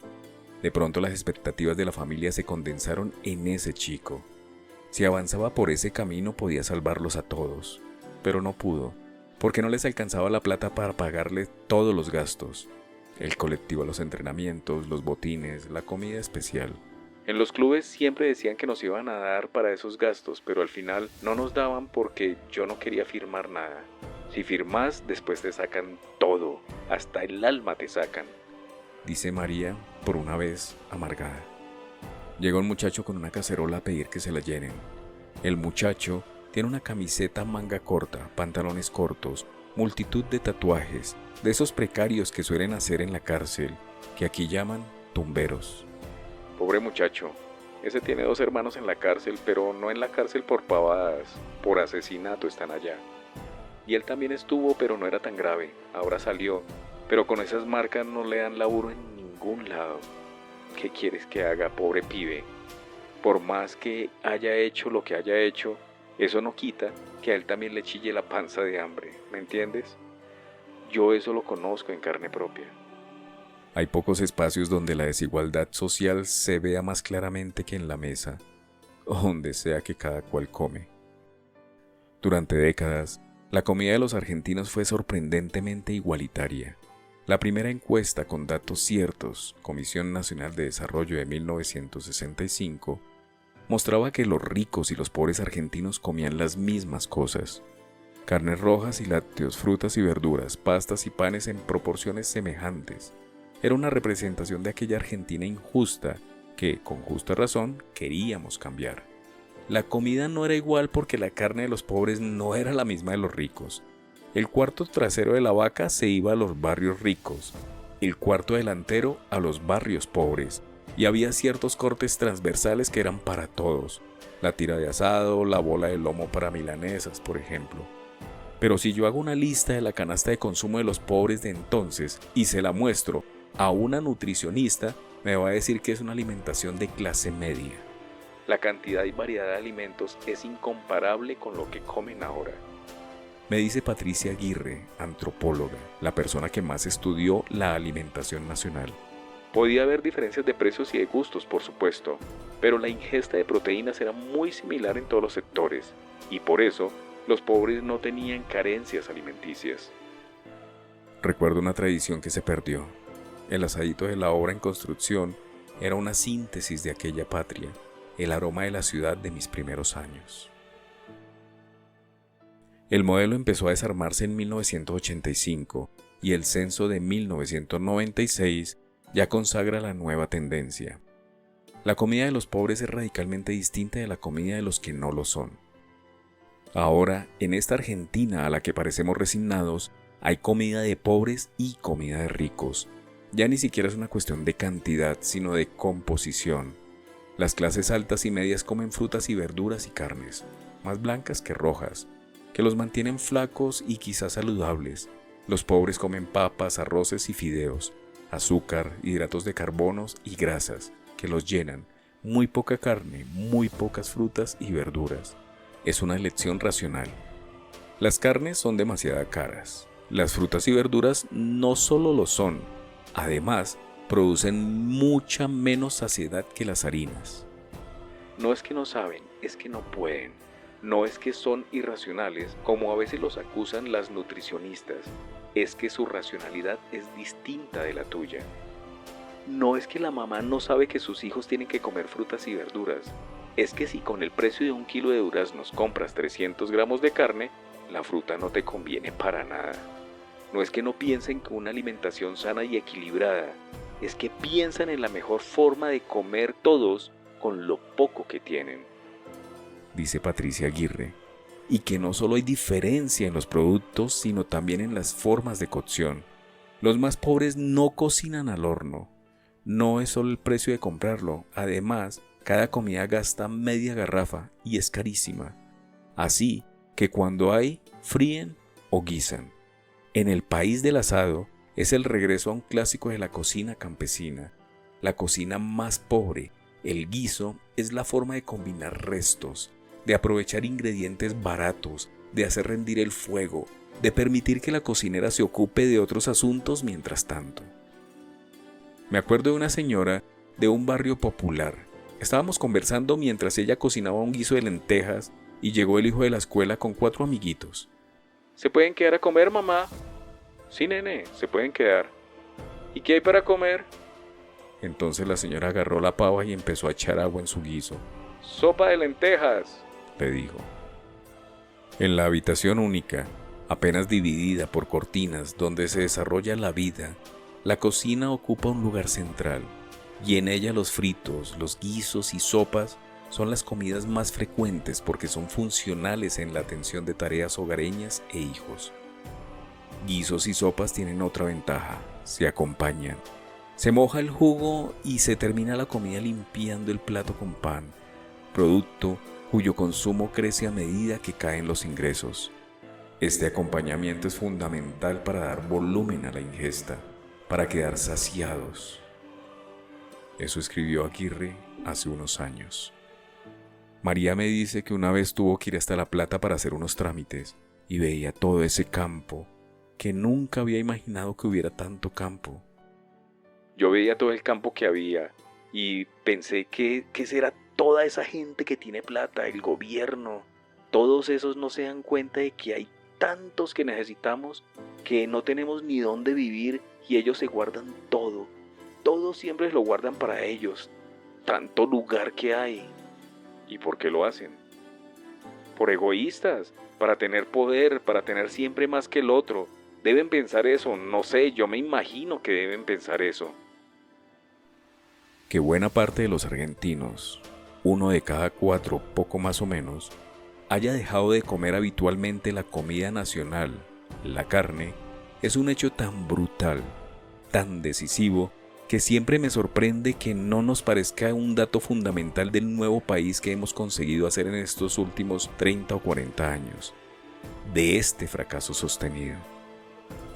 De pronto las expectativas de la familia se condensaron en ese chico. Si avanzaba por ese camino podía salvarlos a todos, pero no pudo, porque no les alcanzaba la plata para pagarle todos los gastos. El colectivo a los entrenamientos, los botines, la comida especial. En los clubes siempre decían que nos iban a dar para esos gastos, pero al final no nos daban porque yo no quería firmar nada. Si firmas, después te sacan todo, hasta el alma te sacan. Dice María, por una vez amargada. Llega un muchacho con una cacerola a pedir que se la llenen. El muchacho tiene una camiseta manga corta, pantalones cortos, multitud de tatuajes, de esos precarios que suelen hacer en la cárcel, que aquí llaman tumberos. Pobre muchacho, ese tiene 2 hermanos en la cárcel, pero no en la cárcel por pavadas, por asesinato están allá. Y él también estuvo, pero no era tan grave, ahora salió, pero con esas marcas no le dan laburo en ningún lado. ¿Qué quieres que haga, pobre pibe? Por más que haya hecho lo que haya hecho, eso no quita que a él también le chille la panza de hambre, ¿me entiendes? Yo eso lo conozco en carne propia. Hay pocos espacios donde la desigualdad social se vea más claramente que en la mesa, o donde sea que cada cual come. Durante décadas, la comida de los argentinos fue sorprendentemente igualitaria. La primera encuesta con datos ciertos, Comisión Nacional de Desarrollo de 1965, mostraba que los ricos y los pobres argentinos comían las mismas cosas: carnes rojas y lácteos, frutas y verduras, pastas y panes en proporciones semejantes. Era una representación de aquella Argentina injusta que, con justa razón, queríamos cambiar. La comida no era igual porque la carne de los pobres no era la misma de los ricos. El cuarto trasero de la vaca se iba a los barrios ricos, el cuarto delantero a los barrios pobres, y había ciertos cortes transversales que eran para todos: la tira de asado, la bola de lomo para milanesas, por ejemplo. Pero si yo hago una lista de la canasta de consumo de los pobres de entonces y se la muestro a una nutricionista, me va a decir que es una alimentación de clase media. La cantidad y variedad de alimentos es incomparable con lo que comen ahora. Me dice Patricia Aguirre, antropóloga, la persona que más estudió la alimentación nacional. Podía haber diferencias de precios y de gustos, por supuesto, pero la ingesta de proteínas era muy similar en todos los sectores, y por eso los pobres no tenían carencias alimenticias. Recuerdo una tradición que se perdió. El asadito de la obra en construcción era una síntesis de aquella patria, el aroma de la ciudad de mis primeros años. El modelo empezó a desarmarse en 1985 y el censo de 1996 ya consagra la nueva tendencia. La comida de los pobres es radicalmente distinta de la comida de los que no lo son. Ahora, en esta Argentina a la que parecemos resignados, hay comida de pobres y comida de ricos. Ya ni siquiera es una cuestión de cantidad, sino de composición. Las clases altas y medias comen frutas y verduras y carnes, más blancas que rojas, que los mantienen flacos y quizás saludables. Los pobres comen papas, arroces y fideos, azúcar, hidratos de carbonos y grasas, que los llenan, muy poca carne, muy pocas frutas y verduras. Es una elección racional. Las carnes son demasiado caras. Las frutas y verduras no solo lo son, además producen mucha menos saciedad que las harinas. No es que no saben, es que no pueden. No es que son irracionales, como a veces los acusan las nutricionistas. Es que su racionalidad es distinta de la tuya. No es que la mamá no sabe que sus hijos tienen que comer frutas y verduras. Es que si con el precio de 1 kilo de duraznos compras 300 gramos de carne, la fruta no te conviene para nada. No es que no piensen que una alimentación sana y equilibrada, es que piensan en la mejor forma de comer todos con lo poco que tienen. Dice Patricia Aguirre, y que no solo hay diferencia en los productos, sino también en las formas de cocción. Los más pobres no cocinan al horno. No es solo el precio de comprarlo, además, cada comida gasta media garrafa y es carísima. Así que cuando hay, fríen o guisan. En el país del asado es el regreso a un clásico de la cocina campesina, la cocina más pobre. El guiso es la forma de combinar restos, de aprovechar ingredientes baratos, de hacer rendir el fuego, de permitir que la cocinera se ocupe de otros asuntos mientras tanto. Me acuerdo de una señora de un barrio popular. Estábamos conversando mientras ella cocinaba un guiso de lentejas y llegó el hijo de la escuela con 4 amiguitos. ¿Se pueden quedar a comer, mamá? Sí, nene, se pueden quedar. ¿Y qué hay para comer? Entonces la señora agarró la pava y empezó a echar agua en su guiso. Sopa de lentejas, le dijo. En la habitación única Apenas dividida por cortinas donde se desarrolla la vida, la cocina ocupa un lugar central, y en ella los fritos, los guisos y sopas son las comidas más frecuentes porque son funcionales en la atención de tareas hogareñas e hijos. Guisos y sopas tienen otra ventaja, se acompañan. Se moja el jugo y se termina la comida limpiando el plato con pan, producto cuyo consumo crece a medida que caen los ingresos. Este acompañamiento es fundamental para dar volumen a la ingesta, para quedar saciados. Eso escribió Aguirre hace unos años. María me dice que una vez tuvo que ir hasta La Plata para hacer unos trámites y veía todo ese campo, que nunca había imaginado que hubiera tanto campo. Yo veía todo el campo que había y pensé que será toda esa gente que tiene plata, el gobierno. Todos esos no se dan cuenta de que hay tantos que necesitamos que no tenemos ni dónde vivir y ellos se guardan todo. Todo siempre lo guardan para ellos. Tanto lugar que hay. ¿Y por qué lo hacen? Por egoístas, para tener poder, para tener siempre más que el otro. Deben pensar eso, no sé, yo me imagino que deben pensar eso. Que buena parte de los argentinos, 1 de cada 4, poco más o menos, haya dejado de comer habitualmente la comida nacional, la carne, es un hecho tan brutal, tan decisivo, que siempre me sorprende que no nos parezca un dato fundamental del nuevo país que hemos conseguido hacer en estos últimos 30 o 40 años, de este fracaso sostenido.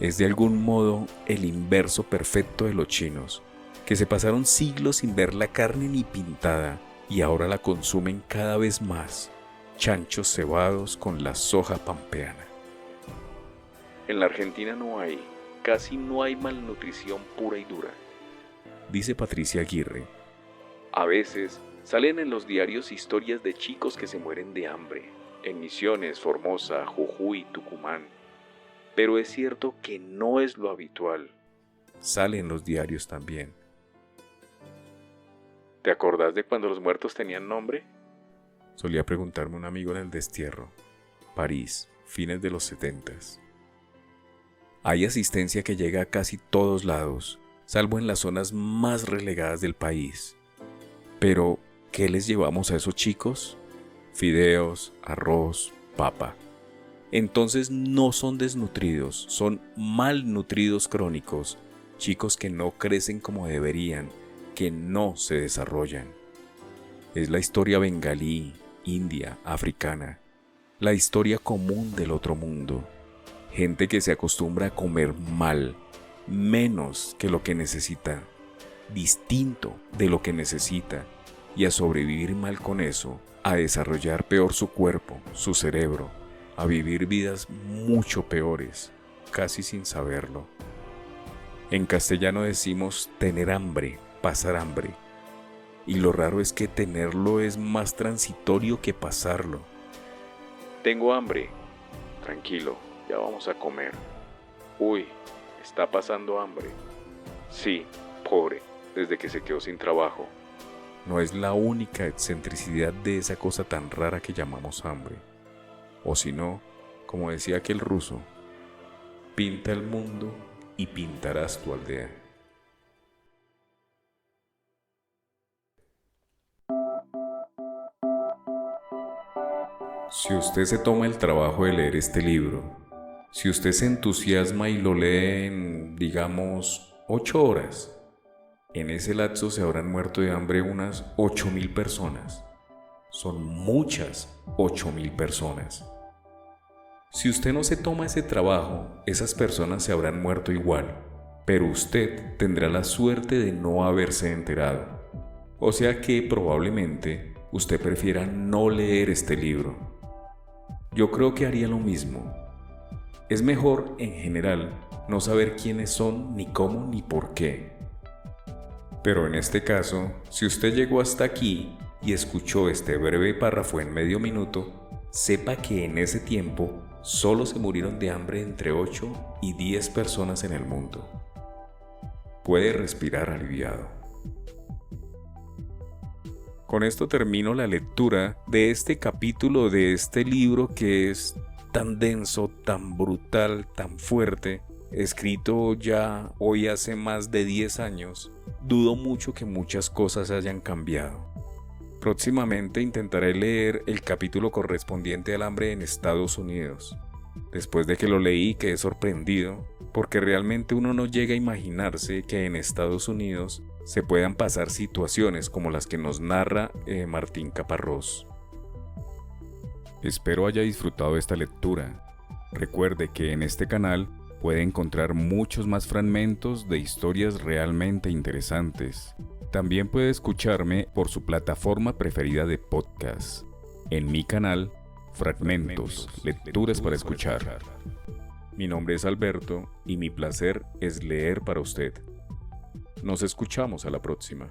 Es de algún modo el inverso perfecto de los chinos, que se pasaron siglos sin ver la carne ni pintada y ahora la consumen cada vez más, chanchos cebados con la soja pampeana. En la Argentina casi no hay malnutrición pura y dura. Dice Patricia Aguirre. A veces salen en los diarios historias de chicos que se mueren de hambre, en Misiones, Formosa, Jujuy, Tucumán. Pero es cierto que no es lo habitual. Sale en los diarios también. ¿Te acordás de cuando los muertos tenían nombre? Solía preguntarme un amigo en el destierro. París, fines de los 70s. Hay asistencia que llega a casi todos lados, salvo en las zonas más relegadas del país. Pero, ¿qué les llevamos a esos chicos? Fideos, arroz, papa. Entonces no son desnutridos, son malnutridos crónicos, chicos que no crecen como deberían, que no se desarrollan. Es la historia bengalí, india, africana, la historia común del otro mundo. Gente que se acostumbra a comer mal, menos que lo que necesita, distinto de lo que necesita, y a sobrevivir mal con eso, a desarrollar peor su cuerpo, su cerebro, a vivir vidas mucho peores, casi sin saberlo. En castellano decimos tener hambre, pasar hambre, y lo raro es que tenerlo es más transitorio que pasarlo. Tengo hambre. Tranquilo, ya vamos a comer. Uy, está pasando hambre. Sí, pobre, desde que se quedó sin trabajo. No es la única excentricidad de esa cosa tan rara que llamamos hambre. O si no, como decía aquel ruso, pinta el mundo y pintarás tu aldea. Si usted se toma el trabajo de leer este libro, si usted se entusiasma y lo lee en, digamos, 8 horas, en ese lapso se habrán muerto de hambre unas 8.000 personas. Son muchas 8.000 personas. Si usted no se toma ese trabajo, esas personas se habrán muerto igual, pero usted tendrá la suerte de no haberse enterado. O sea que probablemente usted prefiera no leer este libro. Yo creo que haría lo mismo. Es mejor, en general, no saber quiénes son, ni cómo, ni por qué. Pero en este caso, si usted llegó hasta aquí y escuchó este breve párrafo en medio minuto, sepa que en ese tiempo solo se murieron de hambre entre 8 y 10 personas en el mundo. Puede respirar aliviado. Con esto termino la lectura de este capítulo de este libro que es tan denso, tan brutal, tan fuerte, escrito ya hoy hace más de 10 años, dudo mucho que muchas cosas hayan cambiado. Próximamente intentaré leer el capítulo correspondiente al hambre en Estados Unidos. Después de que lo leí quedé sorprendido, porque realmente uno no llega a imaginarse que en Estados Unidos se puedan pasar situaciones como las que nos narra Martín Caparrós. Espero haya disfrutado esta lectura. Recuerde que en este canal puede encontrar muchos más fragmentos de historias realmente interesantes. También puede escucharme por su plataforma preferida de podcast. En mi canal, Fragmentos, Lecturas para Escuchar. Mi nombre es Alberto y mi placer es leer para usted. Nos escuchamos a la próxima.